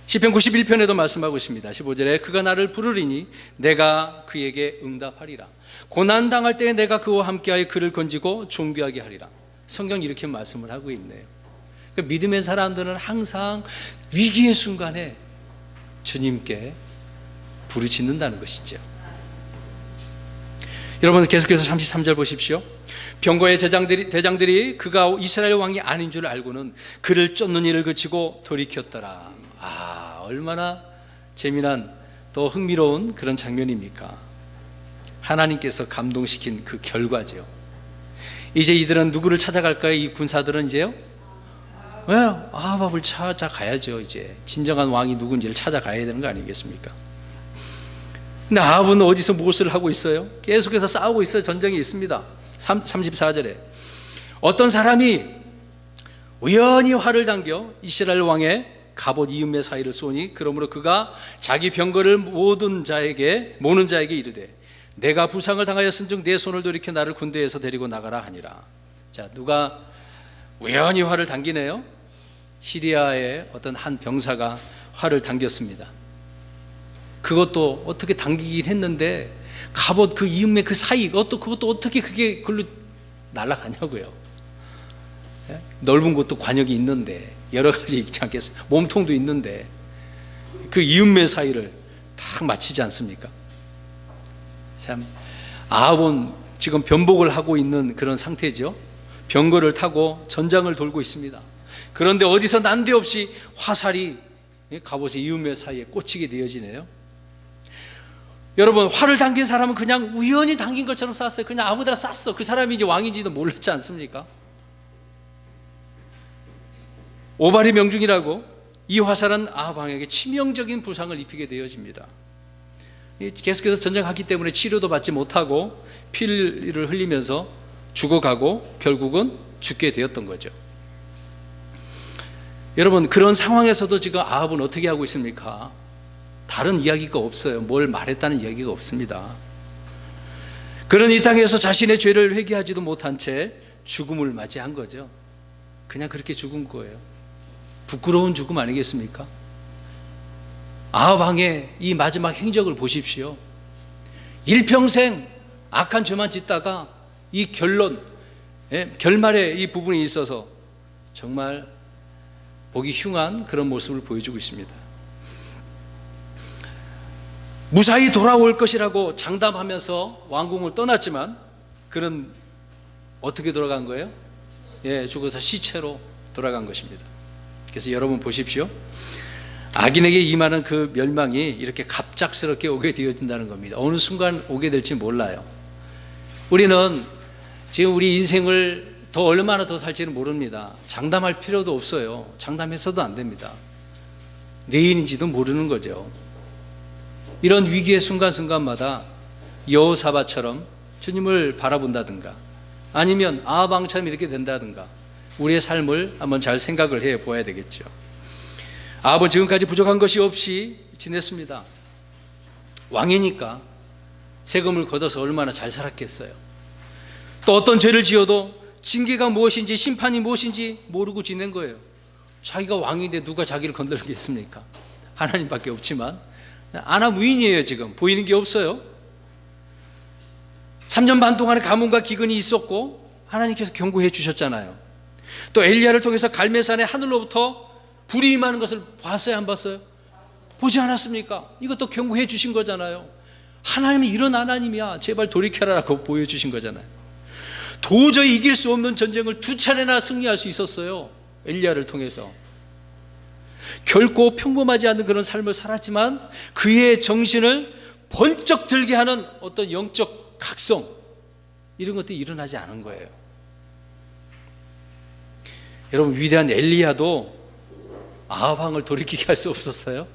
시편 91편에도 말씀하고 있습니다. 15절에 그가 나를 부르리니 내가 그에게 응답하리라. 고난당할 때에 내가 그와 함께하여 그를 건지고 존귀하게 하리라. 성경 이렇게 말씀을 하고 있네요. 그러니까 믿음의 사람들은 항상 위기의 순간에 주님께 부르짖는다는 것이죠. 여러분, 계속해서 33절 보십시오. 병거의 대장들이 그가 이스라엘 왕이 아닌 줄 알고는 그를 쫓는 일을 그치고 돌이켰더라. 얼마나 재미난, 또 흥미로운 그런 장면입니까? 하나님께서 감동시킨 그 결과죠. 이제 이들은 누구를 찾아갈까요? 이 군사들은 이제요? 아합을 찾아가야죠. 이제 진정한 왕이 누군지를 찾아가야 되는 거 아니겠습니까? 근데 아합은 어디서 무엇을 하고 있어요? 계속해서 싸우고 있어요. 전쟁이 있습니다. 34절에 어떤 사람이 우연히 활을 당겨 이스라엘 왕의 갑옷 이음매 사이를 쏘니 그러므로 그가 자기 병거를 모는 자에게 이르되 내가 부상을 당하였은즉 내 손을 돌이켜 나를 군대에서 데리고 나가라 하니라. 자, 누가 우연히 활을 당기네요. 시리아의 어떤 한 병사가 활을 당겼습니다. 그것도 어떻게 당기긴 했는데 갑옷 그 이음매 그 사이 그것도 어떻게 그게 글로 날아가냐고요. 넓은 곳도 관역이 있는데 여러 가지 있지 않겠어요? 몸통도 있는데 그 이음매 사이를 탁 맞히지 않습니까? 참 아합은 지금 변복을 하고 있는 그런 상태죠. 병거를 타고 전장을 돌고 있습니다. 그런데 어디서 난데없이 화살이 갑옷의 이음매 사이에 꽂히게 되어지네요. 여러분, 활을 당긴 사람은 그냥 우연히 당긴 것처럼 쐈어요. 그냥 아무데나 쐈어. 그 사람이 이제 왕인지도 몰랐지 않습니까? 오발이 명중이라고 이 화살은 아합 왕에게 치명적인 부상을 입히게 되어집니다. 계속해서 전쟁하기 때문에 치료도 받지 못하고 피를 흘리면서 죽어가고 결국은 죽게 되었던 거죠. 여러분, 그런 상황에서도 지금 아합은 어떻게 하고 있습니까? 다른 이야기가 없어요. 뭘 말했다는 이야기가 없습니다. 그는 이 땅에서 자신의 죄를 회개하지도 못한 채 죽음을 맞이한 거죠. 그냥 그렇게 죽은 거예요. 부끄러운 죽음 아니겠습니까? 아합 왕의 이 마지막 행적을 보십시오. 일평생 악한 죄만 짓다가 이 결말에 이 부분이 있어서 정말 보기 흉한 그런 모습을 보여주고 있습니다. 무사히 돌아올 것이라고 장담하면서 왕궁을 떠났지만 그는 어떻게 돌아간 거예요? 죽어서 시체로 돌아간 것입니다. 그래서 여러분 보십시오. 악인에게 임하는 그 멸망이 이렇게 갑작스럽게 오게 되어진다는 겁니다. 어느 순간 오게 될지 몰라요. 우리는 지금 우리 인생을 더 얼마나 더 살지는 모릅니다. 장담할 필요도 없어요. 장담해서도 안 됩니다. 내일인지도 모르는 거죠. 이런 위기의 순간순간마다 여호사밧처럼 주님을 바라본다든가 아니면 아합 왕처럼 이렇게 된다든가 우리의 삶을 한번 잘 생각을 해 보아야 되겠죠. 아합은 지금까지 부족한 것이 없이 지냈습니다. 왕이니까 세금을 걷어서 얼마나 잘 살았겠어요. 또 어떤 죄를 지어도 징계가 무엇인지 심판이 무엇인지 모르고 지낸 거예요. 자기가 왕인데 누가 자기를 건드리겠습니까? 하나님밖에 없지만 아나무인이에요. 지금 보이는 게 없어요. 3년 반 동안의 가뭄과 기근이 있었고 하나님께서 경고해 주셨잖아요. 또 엘리야를 통해서 갈멜산의 하늘로부터 불이 임하는 것을 봤어요? 안 봤어요? 보지 않았습니까? 이것도 경고해 주신 거잖아요. 하나님은 이런 하나님이야, 제발 돌이켜라라고 보여주신 거잖아요. 도저히 이길 수 없는 전쟁을 2차례나 승리할 수 있었어요. 엘리야를 통해서. 결코 평범하지 않은 그런 삶을 살았지만 그의 정신을 번쩍 들게 하는 어떤 영적 각성, 이런 것들이 일어나지 않은 거예요. 여러분, 위대한 엘리야도 아합 왕을 돌이키게 할 수 없었어요.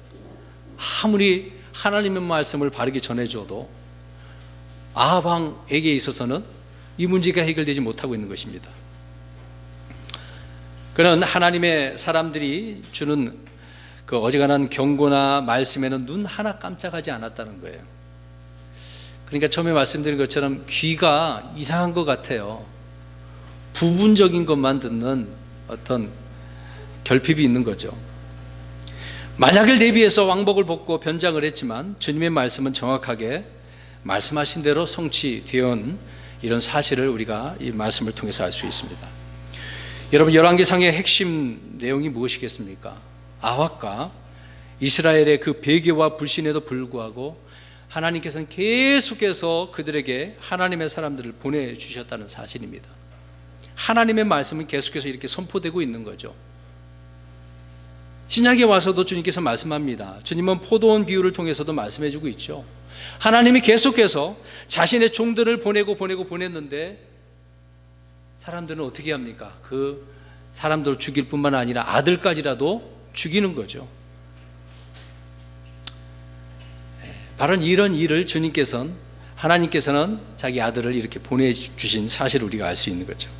아무리 하나님의 말씀을 바르게 전해줘도 아합 왕에게 있어서는 이 문제가 해결되지 못하고 있는 것입니다. 그는 하나님의 사람들이 주는 그 어지간한 경고나 말씀에는 눈 하나 깜짝하지 않았다는 거예요. 그러니까 처음에 말씀드린 것처럼 귀가 이상한 것 같아요. 부분적인 것만 듣는 어떤 결핍이 있는 거죠. 만약을 대비해서 왕복을 벗고 변장을 했지만 주님의 말씀은 정확하게 말씀하신 대로 성취되온 이런 사실을 우리가 이 말씀을 통해서 알 수 있습니다. 여러분, 열왕기상의 핵심 내용이 무엇이겠습니까? 아합과 이스라엘의 그 배교와 불신에도 불구하고 하나님께서는 계속해서 그들에게 하나님의 사람들을 보내주셨다는 사실입니다. 하나님의 말씀은 계속해서 이렇게 선포되고 있는 거죠. 신약에 와서도 주님께서 말씀합니다. 주님은 포도원 비유를 통해서도 말씀해주고 있죠. 하나님이 계속해서 자신의 종들을 보냈는데 사람들은 어떻게 합니까? 그 사람들을 죽일 뿐만 아니라 아들까지라도 죽이는 거죠. 바로 이런 일을 주님께서는 하나님께서는 자기 아들을 이렇게 보내주신 사실을 우리가 알 수 있는 거죠.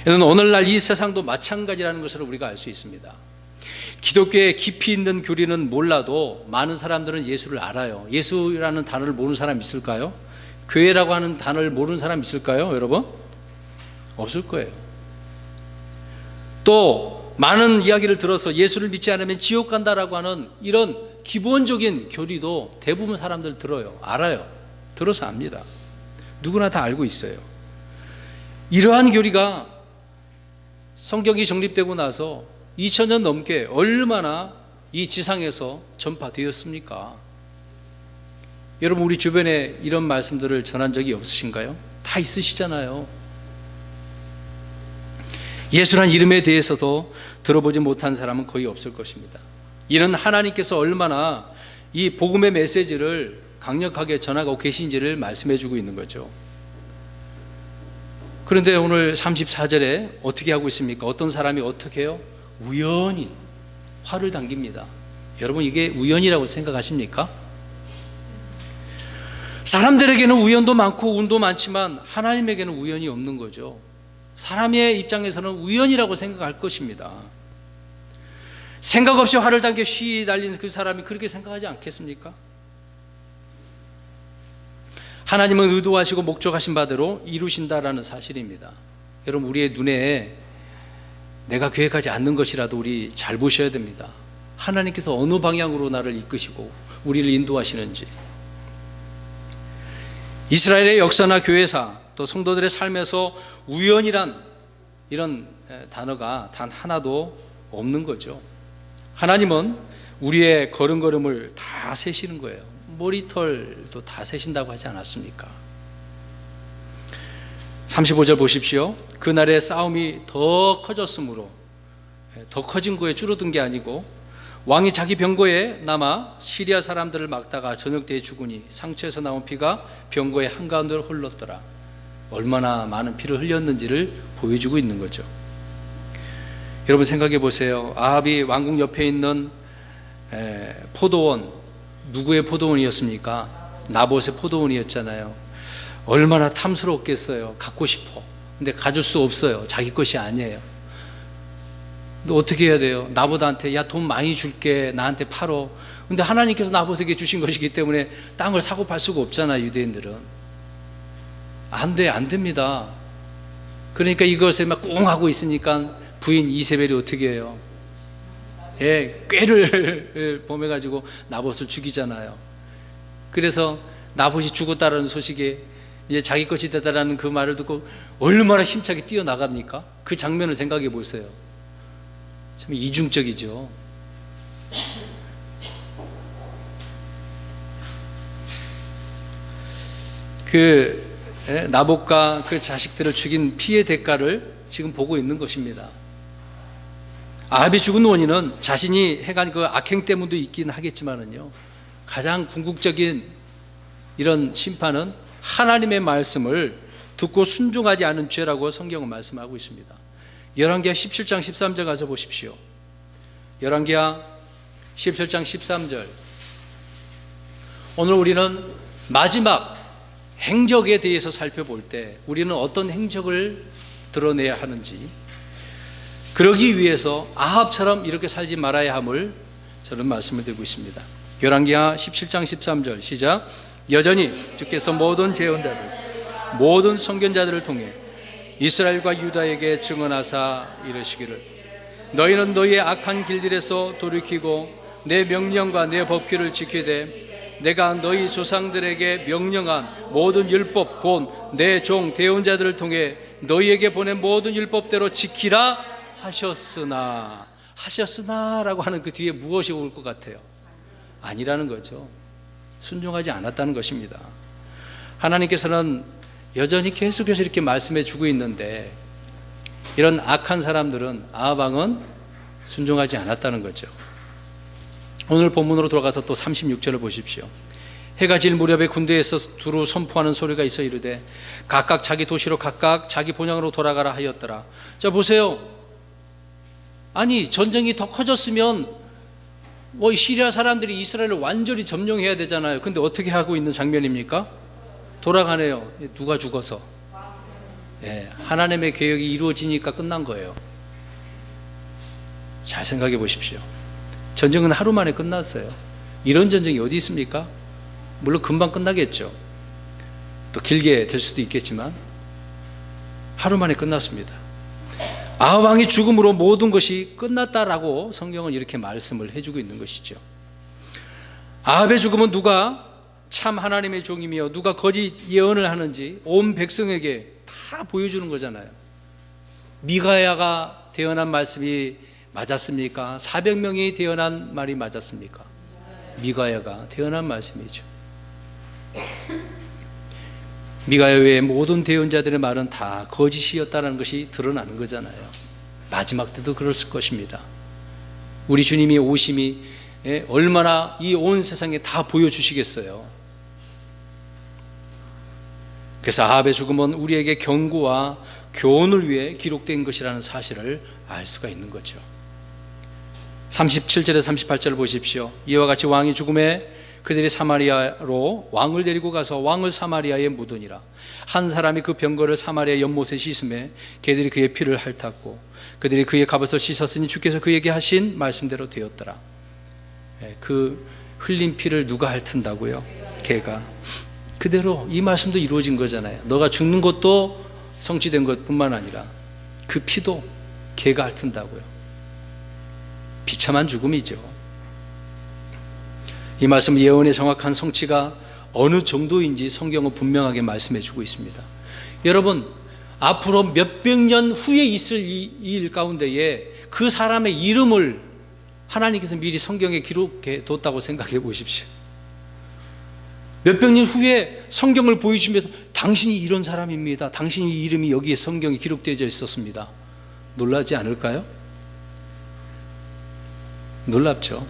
이는 오늘날 이 세상도 마찬가지라는 것을 우리가 알 수 있습니다. 기독교에 깊이 있는 교리는 몰라도 많은 사람들은 예수를 알아요. 예수라는 단어를 모르는 사람 있을까요? 교회라고 하는 단어를 모르는 사람 있을까요, 여러분? 없을 거예요. 또 많은 이야기를 들어서 예수를 믿지 않으면 지옥 간다라고 하는 이런 기본적인 교리도 대부분 사람들 들어요. 알아요. 들어서 압니다. 누구나 다 알고 있어요. 이러한 교리가 성경이 정립되고 나서 2000년 넘게 얼마나 이 지상에서 전파되었습니까? 여러분, 우리 주변에 이런 말씀들을 전한 적이 없으신가요? 다 있으시잖아요. 예수란 이름에 대해서도 들어보지 못한 사람은 거의 없을 것입니다. 이는 하나님께서 얼마나 이 복음의 메시지를 강력하게 전하고 계신지를 말씀해 주고 있는 거죠. 그런데 오늘 34절에 어떻게 하고 있습니까? 어떤 사람이 어떻게 해요? 우연히 화를 당깁니다. 여러분, 이게 우연이라고 생각하십니까? 사람들에게는 우연도 많고 운도 많지만 하나님에게는 우연이 없는 거죠. 사람의 입장에서는 우연이라고 생각할 것입니다. 생각 없이 화를 당겨 쉬 달린 그 사람이 그렇게 생각하지 않겠습니까? 하나님은 의도하시고 목적하신 바대로 이루신다라는 사실입니다. 여러분, 우리의 눈에 내가 계획하지 않는 것이라도 우리 잘 보셔야 됩니다. 하나님께서 어느 방향으로 나를 이끄시고 우리를 인도하시는지. 이스라엘의 역사나 교회사 또 성도들의 삶에서 우연이란 이런 단어가 단 하나도 없는 거죠. 하나님은 우리의 걸음걸음을 다 세시는 거예요. 머리털도 다 세신다고 하지 않았습니까? 35절 보십시오. 그날의 싸움이 더 커졌으므로, 더 커진 거에 줄어든 게 아니고, 왕이 자기 병거에 남아 시리아 사람들을 막다가 저녁 때에 죽으니 상처에서 나온 피가 병거의 한가운데로 흘렀더라. 얼마나 많은 피를 흘렸는지를 보여주고 있는 거죠. 여러분, 생각해 보세요. 아합이 왕궁 옆에 있는 포도원, 누구의 포도원이었습니까? 나봇의 포도원이었잖아요. 얼마나 탐스럽겠어요. 갖고 싶어. 근데 가질 수 없어요. 자기 것이 아니에요. 근데 어떻게 해야 돼요? 나봇한테 야, 돈 많이 줄게, 나한테 팔어. 근데 하나님께서 나봇에게 주신 것이기 때문에 땅을 사고 팔 수가 없잖아요. 유대인들은 안 됩니다. 그러니까 이것에 막 꿍 하고 있으니까 부인 이세벨이 어떻게 해요? 꾀를 범해가지고 나봇을 죽이잖아요. 그래서 나봇이 죽었다는 소식에 이제 자기 것이 되다라는 그 말을 듣고 얼마나 힘차게 뛰어나갑니까? 그 장면을 생각해 보세요. 참 이중적이죠. 나봇과 그 자식들을 죽인 피의 대가를 지금 보고 있는 것입니다. 아합이 죽은 원인은 자신이 행한 그 악행 때문도 있긴 하겠지만은요, 가장 궁극적인 이런 심판은 하나님의 말씀을 듣고 순종하지 않은 죄라고 성경은 말씀하고 있습니다. 열왕기하 17장 13절 가서 보십시오. 열왕기하 17장 13절. 오늘 우리는 마지막 행적에 대해서 살펴볼 때 우리는 어떤 행적을 드러내야 하는지, 그러기 위해서 아합처럼 이렇게 살지 말아야 함을 저는 말씀을 드리고 있습니다. 열왕기하 17장 13절 시작. 여전히 주께서 모든 제언자들 모든 선견자들을 통해 이스라엘과 유다에게 증언하사 이르시기를 너희는 너희의 악한 길들에서 돌이키고 내 명령과 내 법규를 지키되 내가 너희 조상들에게 명령한 모든 율법 곧 내 종 대언자들을 통해 너희에게 보낸 모든 율법대로 지키라 하셨으나라고 하는 그 뒤에 무엇이 올 것 같아요? 아니라는 거죠. 순종하지 않았다는 것입니다. 하나님께서는 여전히 계속해서 이렇게 말씀해 주고 있는데 이런 악한 사람들은, 아합 왕은 순종하지 않았다는 거죠. 오늘 본문으로 돌아가서 또 36절을 보십시오. 해가 질 무렵에 군대에서 두루 선포하는 소리가 있어 이르되 각각 자기 도시로 각각 자기 본향으로 돌아가라 하였더라. 자, 보세요. 아니, 전쟁이 더 커졌으면 시리아 사람들이 이스라엘을 완전히 점령해야 되잖아요. 근데 어떻게 하고 있는 장면입니까? 돌아가네요. 누가 죽어서. 예, 하나님의 계획이 이루어지니까 끝난 거예요. 잘 생각해 보십시오. 전쟁은 하루 만에 끝났어요. 이런 전쟁이 어디 있습니까? 물론 금방 끝나겠죠. 또 길게 될 수도 있겠지만 하루 만에 끝났습니다. 아합 왕의 죽음으로 모든 것이 끝났다라고 성경은 이렇게 말씀을 해주고 있는 것이죠. 아합의 죽음은 누가 참 하나님의 종이며 누가 거짓 예언을 하는지 온 백성에게 다 보여주는 거잖아요. 미가야가 대언한 말씀이 맞았습니까? 400명이 대언한 말이 맞았습니까? 미가야가 대언한 말씀이죠. 미가야 외의 모든 대언자들의 말은 다 거짓이었다는 것이 드러나는 거잖아요. 마지막 때도 그랬을 것입니다. 우리 주님이 오심이 얼마나 이 온 세상에 다 보여주시겠어요. 그래서 아합의 죽음은 우리에게 경고와 교훈을 위해 기록된 것이라는 사실을 알 수가 있는 거죠. 37절에 38절을 보십시오. 이와 같이 왕이 죽음에 그들이 사마리아로 왕을 데리고 가서 왕을 사마리아에 묻으니라. 한 사람이 그 병거를 사마리아 연못에 씻음에 걔들이 그의 피를 핥았고 그들이 그의 갑옷을 씻었으니 주께서 그에게 하신 말씀대로 되었더라. 그 흘린 피를 누가 핥은다고요? 걔가. 그대로 이 말씀도 이루어진 거잖아요. 너가 죽는 것도 성취된 것뿐만 아니라 그 피도 걔가 핥은다고요. 비참한 죽음이죠. 이 말씀 예언의 정확한 성취가 어느 정도인지 성경은 분명하게 말씀해 주고 있습니다. 여러분, 앞으로 몇백 년 후에 있을 이 일 가운데에 그 사람의 이름을 하나님께서 미리 성경에 기록해 뒀다고 생각해 보십시오. 몇백 년 후에 성경을 보여주면서 당신이 이런 사람입니다. 당신의 이름이 여기에 성경에 기록되어 있었습니다. 놀라지 않을까요? 놀랍죠.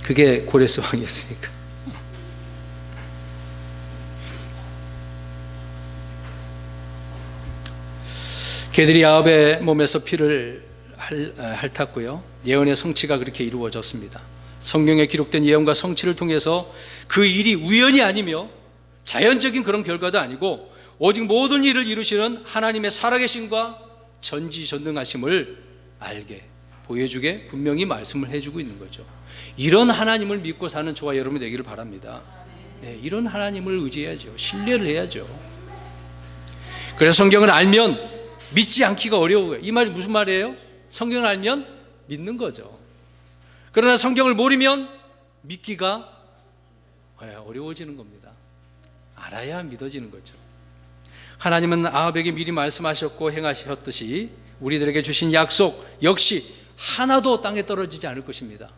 그게 고레스 왕이었으니까. 걔들이 아합의 몸에서 피를 핥았고요. 예언의 성취가 그렇게 이루어졌습니다. 성경에 기록된 예언과 성취를 통해서 그 일이 우연이 아니며 자연적인 그런 결과도 아니고 오직 모든 일을 이루시는 하나님의 살아계심과 전지전능하심을 알게 보여주게 분명히 말씀을 해주고 있는 거죠. 이런 하나님을 믿고 사는 저와 여러분이 되기를 바랍니다. 네, 이런 하나님을 의지해야죠. 신뢰를 해야죠. 그래서 성경을 알면 믿지 않기가 어려워요. 이 말이 무슨 말이에요? 성경을 알면 믿는 거죠. 그러나 성경을 모르면 믿기가 어려워지는 겁니다. 알아야 믿어지는 거죠. 하나님은 아합에게 미리 말씀하셨고 행하셨듯이 우리들에게 주신 약속 역시 하나도 땅에 떨어지지 않을 것입니다.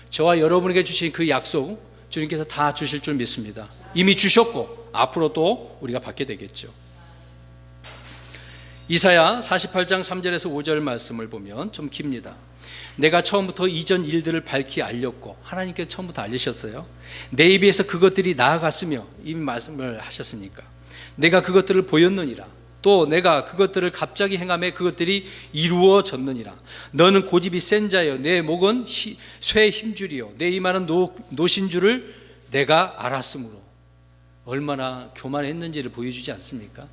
저와 여러분에게 주신 그 약속 주님께서 다 주실 줄 믿습니다. 이미 주셨고 앞으로 또 우리가 받게 되겠죠. 이사야 48장 3절에서 5절 말씀을 보면 좀 깁니다. 내가 처음부터 이전 일들을 밝히 알렸고, 하나님께서 처음부터 알리셨어요. 내 입에서 그것들이 나아갔으며, 이미 말씀을 하셨으니까 내가 그것들을 보였느니라. 또 내가 그것들을 갑자기 행하며 그것들이 이루어졌느니라. 너는 고집이 센 자여 내 목은 쇠의 힘줄이요 내 이마는 노신 줄을 내가 알았으므로. 얼마나 교만했는지를 보여주지 않습니까?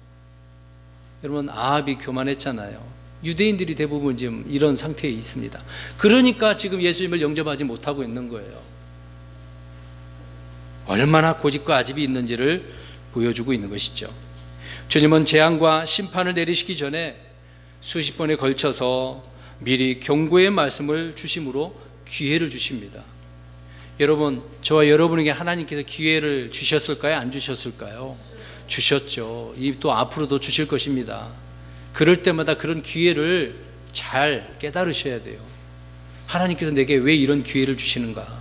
여러분, 아합이 교만했잖아요. 유대인들이 대부분 지금 이런 상태에 있습니다. 그러니까 지금 예수님을 영접하지 못하고 있는 거예요. 얼마나 고집과 아집이 있는지를 보여주고 있는 것이죠. 주님은 재앙과 심판을 내리시기 전에 수십 번에 걸쳐서 미리 경고의 말씀을 주심으로 기회를 주십니다. 여러분, 저와 여러분에게 하나님께서 기회를 주셨을까요? 안 주셨을까요? 주셨죠. 또 앞으로도 주실 것입니다. 그럴 때마다 그런 기회를 잘 깨달으셔야 돼요. 하나님께서 내게 왜 이런 기회를 주시는가?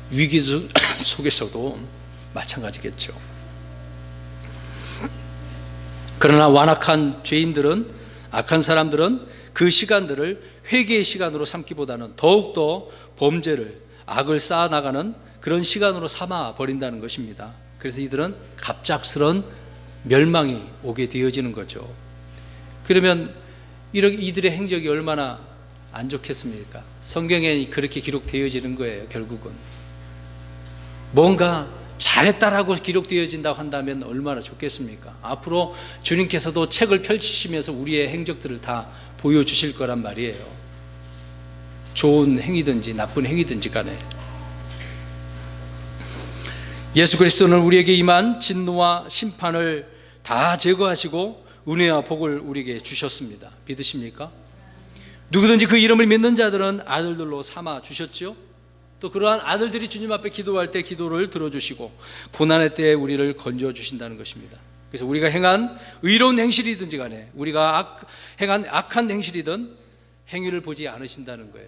위기 속에서도 마찬가지겠죠. 그러나 완악한 죄인들은, 악한 사람들은 그 시간들을 회개의 시간으로 삼기보다는 더욱더 범죄를, 악을 쌓아나가는 그런 시간으로 삼아 버린다는 것입니다. 그래서 이들은 갑작스런 멸망이 오게 되어지는 거죠. 그러면 이들의 행적이 얼마나 안 좋겠습니까? 성경에 그렇게 기록되어지는 거예요. 결국은 뭔가 잘했다라고 기록되어진다고 한다면 얼마나 좋겠습니까? 앞으로 주님께서도 책을 펼치시면서 우리의 행적들을 다 보여주실 거란 말이에요. 좋은 행위든지 나쁜 행위든지 간에. 예수 그리스도는 우리에게 임한 진노와 심판을 다 제거하시고 은혜와 복을 우리에게 주셨습니다. 믿으십니까? 누구든지 그 이름을 믿는 자들은 아들들로 삼아 주셨죠. 또 그러한 아들들이 주님 앞에 기도할 때 기도를 들어주시고 고난의 때에 우리를 건져주신다는 것입니다. 그래서 우리가 행한 의로운 행실이든지 간에 우리가 행한 악한 행실이든 행위를 보지 않으신다는 거예요.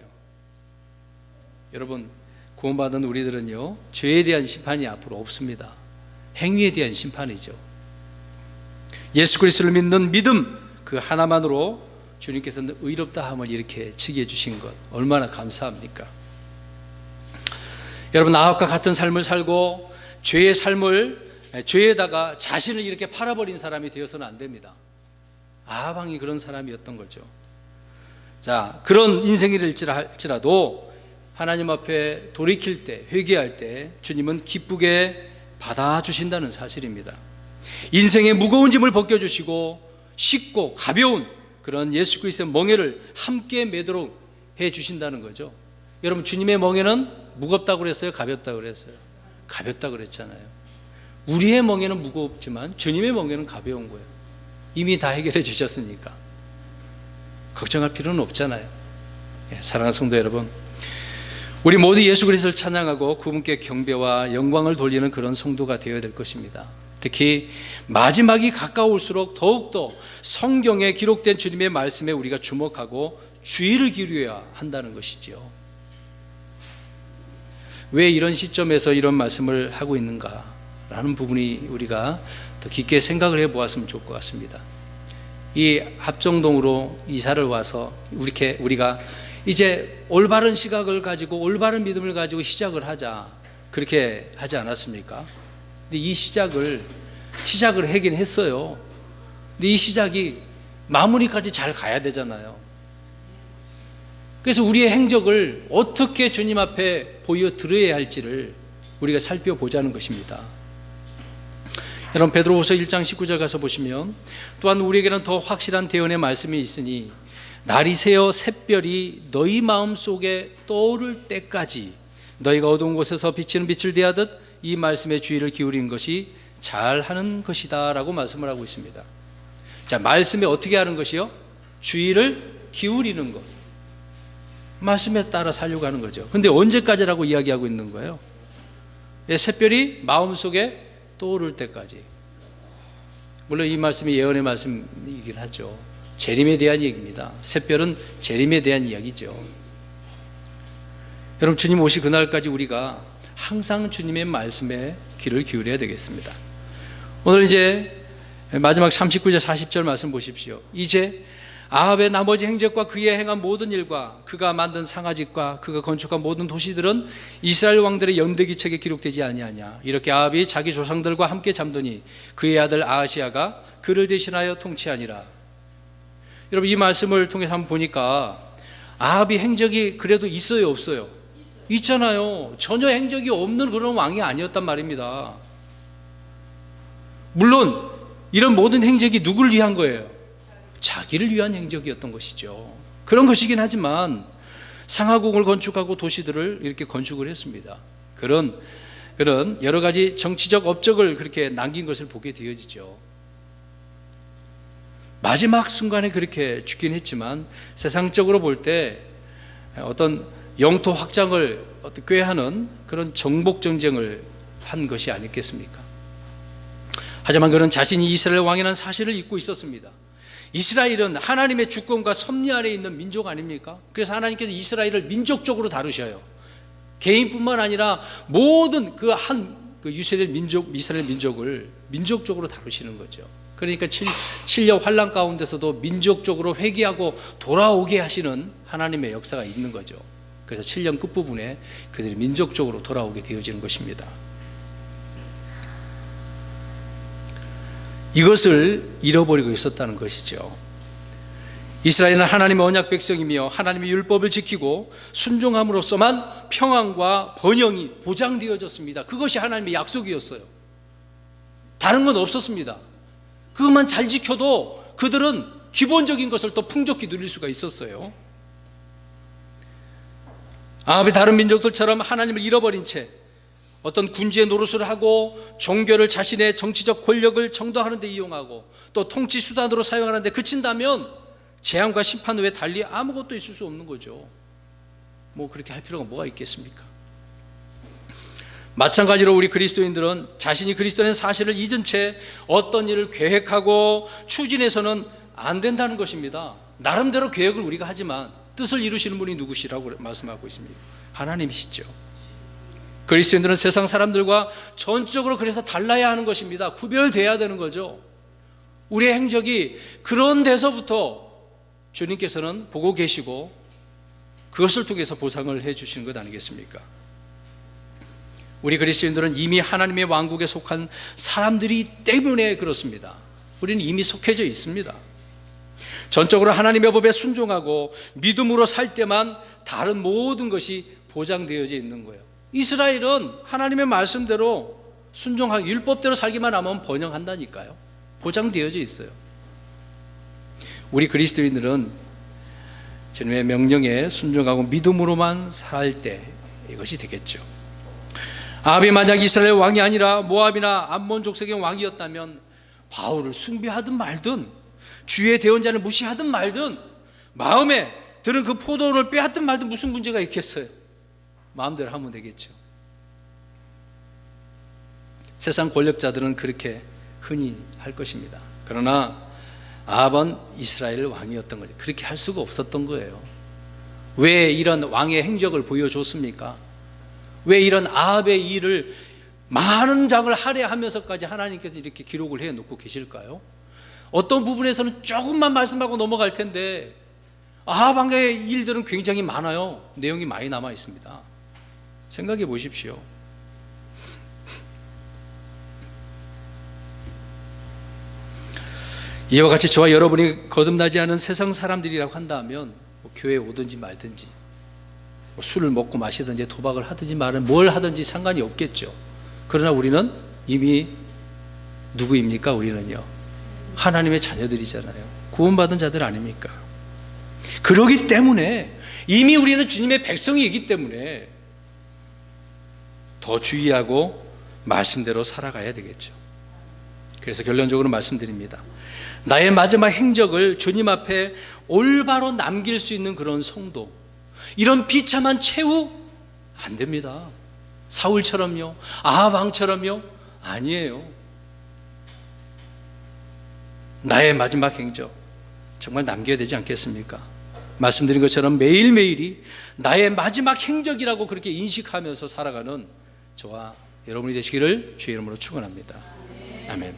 여러분, 구원받은 우리들은요, 죄에 대한 심판이 앞으로 없습니다. 행위에 대한 심판이죠. 예수 그리스도를 믿는 믿음 그 하나만으로 주님께서는 의롭다 함을 이렇게 치게 해주신 것 얼마나 감사합니까? 여러분, 아합과 같은 삶을 살고 죄에다가 자신을 이렇게 팔아버린 사람이 되어서는 안 됩니다. 아합 왕이 그런 사람이었던 거죠. 자, 그런 인생일지라도 하나님 앞에 돌이킬 때, 회개할 때 주님은 기쁘게 받아주신다는 사실입니다. 인생의 무거운 짐을 벗겨주시고 쉽고 가벼운 그런 예수 그리스도의 멍에를 함께 매도록 해주신다는 거죠. 여러분, 주님의 멍에는 무겁다고 그랬어요? 가볍다고 그랬어요? 가볍다고 그랬잖아요. 우리의 멍에는 무겁지만 주님의 멍에는 가벼운 거예요. 이미 다 해결해 주셨으니까 걱정할 필요는 없잖아요. 사랑하는 성도 여러분, 우리 모두 예수 그리스도를 찬양하고 그분께 경배와 영광을 돌리는 그런 성도가 되어야 될 것입니다. 특히 마지막이 가까울수록 더욱더 성경에 기록된 주님의 말씀에 우리가 주목하고 주의를 기울여야 한다는 것이지요. 왜 이런 시점에서 이런 말씀을 하고 있는가라는 부분이 우리가 더 깊게 생각을 해보았으면 좋을 것 같습니다. 이 합정동으로 이사를 와서 우리가 이제 올바른 시각을 가지고 올바른 믿음을 가지고 시작을 하자, 그렇게 하지 않았습니까? 근데 이 시작을 하긴 했어요. 근데 이 시작이 마무리까지 잘 가야 되잖아요. 그래서 우리의 행적을 어떻게 주님 앞에 보여드려야 할지를 우리가 살펴보자는 것입니다. 여러분, 베드로후서 1장 19절 가서 보시면, 또한 우리에게는 더 확실한 대언의 말씀이 있으니 날이 새어 샛별이 너희 마음속에 떠오를 때까지 너희가 어두운 곳에서 비치는 빛을 대하듯 이 말씀에 주의를 기울이는 것이 잘하는 것이다 라고 말씀을 하고 있습니다. 자, 말씀에 어떻게 하는 것이요? 주의를 기울이는 것, 말씀에 따라 살려고 하는 거죠. 근데 언제까지라고 이야기하고 있는 거예요? 샛별이 마음속에 떠오를 때까지. 물론 이 말씀이 예언의 말씀이긴 하죠. 재림에 대한 얘기입니다. 샛별은 재림에 대한 이야기죠. 여러분, 주님 오실 그날까지 우리가 항상 주님의 말씀에 귀를 기울여야 되겠습니다. 오늘 이제 마지막 39절 40절 말씀 보십시오. 이제 아합의 나머지 행적과 그의 행한 모든 일과 그가 만든 상아집과 그가 건축한 모든 도시들은 이스라엘 왕들의 연대기책에 기록되지 아니하냐. 이렇게 아합이 자기 조상들과 함께 잠드니 그의 아들 아하시야가 그를 대신하여 통치하니라. 여러분, 이 말씀을 통해서 한번 보니까 아합이 행적이 그래도 있어요, 없어요? 있잖아요. 전혀 행적이 없는 그런 왕이 아니었단 말입니다. 물론 이런 모든 행적이 누구를 위한 거예요? 자기를 위한 행적이었던 것이죠. 그런 것이긴 하지만 상하궁을 건축하고 도시들을 이렇게 건축을 했습니다. 그런 여러 가지 정치적 업적을 그렇게 남긴 것을 보게 되어지죠. 마지막 순간에 그렇게 죽긴 했지만 세상적으로 볼 때 어떤 영토 확장을 꾀하는 그런 정복 정쟁을 한 것이 아니겠습니까? 하지만 그는 자신이 이스라엘 왕이라는 사실을 잊고 있었습니다. 이스라엘은 하나님의 주권과 섭리 아래에 있는 민족 아닙니까? 그래서 하나님께서 이스라엘을 민족적으로 다루셔요. 개인뿐만 아니라 모든 이스라엘 민족을 민족적으로 다루시는 거죠. 그러니까 7년 환란 가운데서도 민족적으로 회개하고 돌아오게 하시는 하나님의 역사가 있는 거죠. 그래서 7년 끝부분에 그들이 민족적으로 돌아오게 되어지는 것입니다. 이것을 잃어버리고 있었다는 것이죠. 이스라엘은 하나님의 언약 백성이며 하나님의 율법을 지키고 순종함으로써만 평안과 번영이 보장되어졌습니다. 그것이 하나님의 약속이었어요. 다른 건 없었습니다. 그것만 잘 지켜도 그들은 기본적인 것을 또 풍족히 누릴 수가 있었어요. 아합이 다른 민족들처럼 하나님을 잃어버린 채 어떤 군주의 노릇을 하고 종교를 자신의 정치적 권력을 정도하는 데 이용하고 또 통치 수단으로 사용하는 데 그친다면 재앙과 심판 외에 달리 아무것도 있을 수 없는 거죠. 뭐 그렇게 할 필요가 뭐가 있겠습니까? 마찬가지로 우리 그리스도인들은 자신이 그리스도라는 사실을 잊은 채 어떤 일을 계획하고 추진해서는 안 된다는 것입니다. 나름대로 계획을 우리가 하지만 뜻을 이루시는 분이 누구시라고 말씀하고 있습니다. 하나님이시죠. 그리스도인들은 세상 사람들과 전적으로 그래서 달라야 하는 것입니다. 구별돼야 되는 거죠. 우리의 행적이 그런 데서부터 주님께서는 보고 계시고 그것을 통해서 보상을 해 주시는 것 아니겠습니까? 우리 그리스도인들은 이미 하나님의 왕국에 속한 사람들이 때문에 그렇습니다. 우리는 이미 속해져 있습니다. 전적으로 하나님의 법에 순종하고 믿음으로 살 때만 다른 모든 것이 보장되어져 있는 거예요. 이스라엘은 하나님의 말씀대로 순종하고 율법대로 살기만 하면 번영한다니까요. 보장되어져 있어요. 우리 그리스도인들은 주님의 명령에 순종하고 믿음으로만 살 때 이것이 되겠죠. 아합이 만약 이스라엘 왕이 아니라 모압이나 암몬 족속의 왕이었다면 바울을 숭배하든 말든 주의 대언자를 무시하든 말든 마음에 들은 그 포도를 빼앗든 말든 무슨 문제가 있겠어요? 마음대로 하면 되겠죠. 세상 권력자들은 그렇게 흔히 할 것입니다. 그러나 아합은 이스라엘 왕이었던 거죠. 그렇게 할 수가 없었던 거예요. 왜 이런 왕의 행적을 보여줬습니까? 왜 이런 아합의 일을 많은 장을 할애하면서까지 하나님께서 이렇게 기록을 해놓고 계실까요? 어떤 부분에서는 조금만 말씀하고 넘어갈 텐데 아합 왕의 일들은 굉장히 많아요. 내용이 많이 남아 있습니다. 생각해 보십시오. 이와 같이 저와 여러분이 거듭나지 않은 세상 사람들이라고 한다면 뭐 교회에 오든지 말든지 뭐 술을 먹고 마시든지 도박을 하든지 뭘 하든지 상관이 없겠죠. 그러나 우리는 이미 누구입니까? 우리는요 하나님의 자녀들이잖아요. 구원받은 자들 아닙니까? 그러기 때문에 이미 우리는 주님의 백성이기 때문에 더 주의하고 말씀대로 살아가야 되겠죠. 그래서 결론적으로 말씀드립니다. 나의 마지막 행적을 주님 앞에 올바로 남길 수 있는 그런 성도, 이런 비참한 최후 안 됩니다. 사울처럼요, 아합 왕처럼요, 아니에요. 나의 마지막 행적 정말 남겨야 되지 않겠습니까? 말씀드린 것처럼 매일매일이 나의 마지막 행적이라고 그렇게 인식하면서 살아가는 저와 여러분이 되시기를 주의 이름으로 축원합니다. 아멘.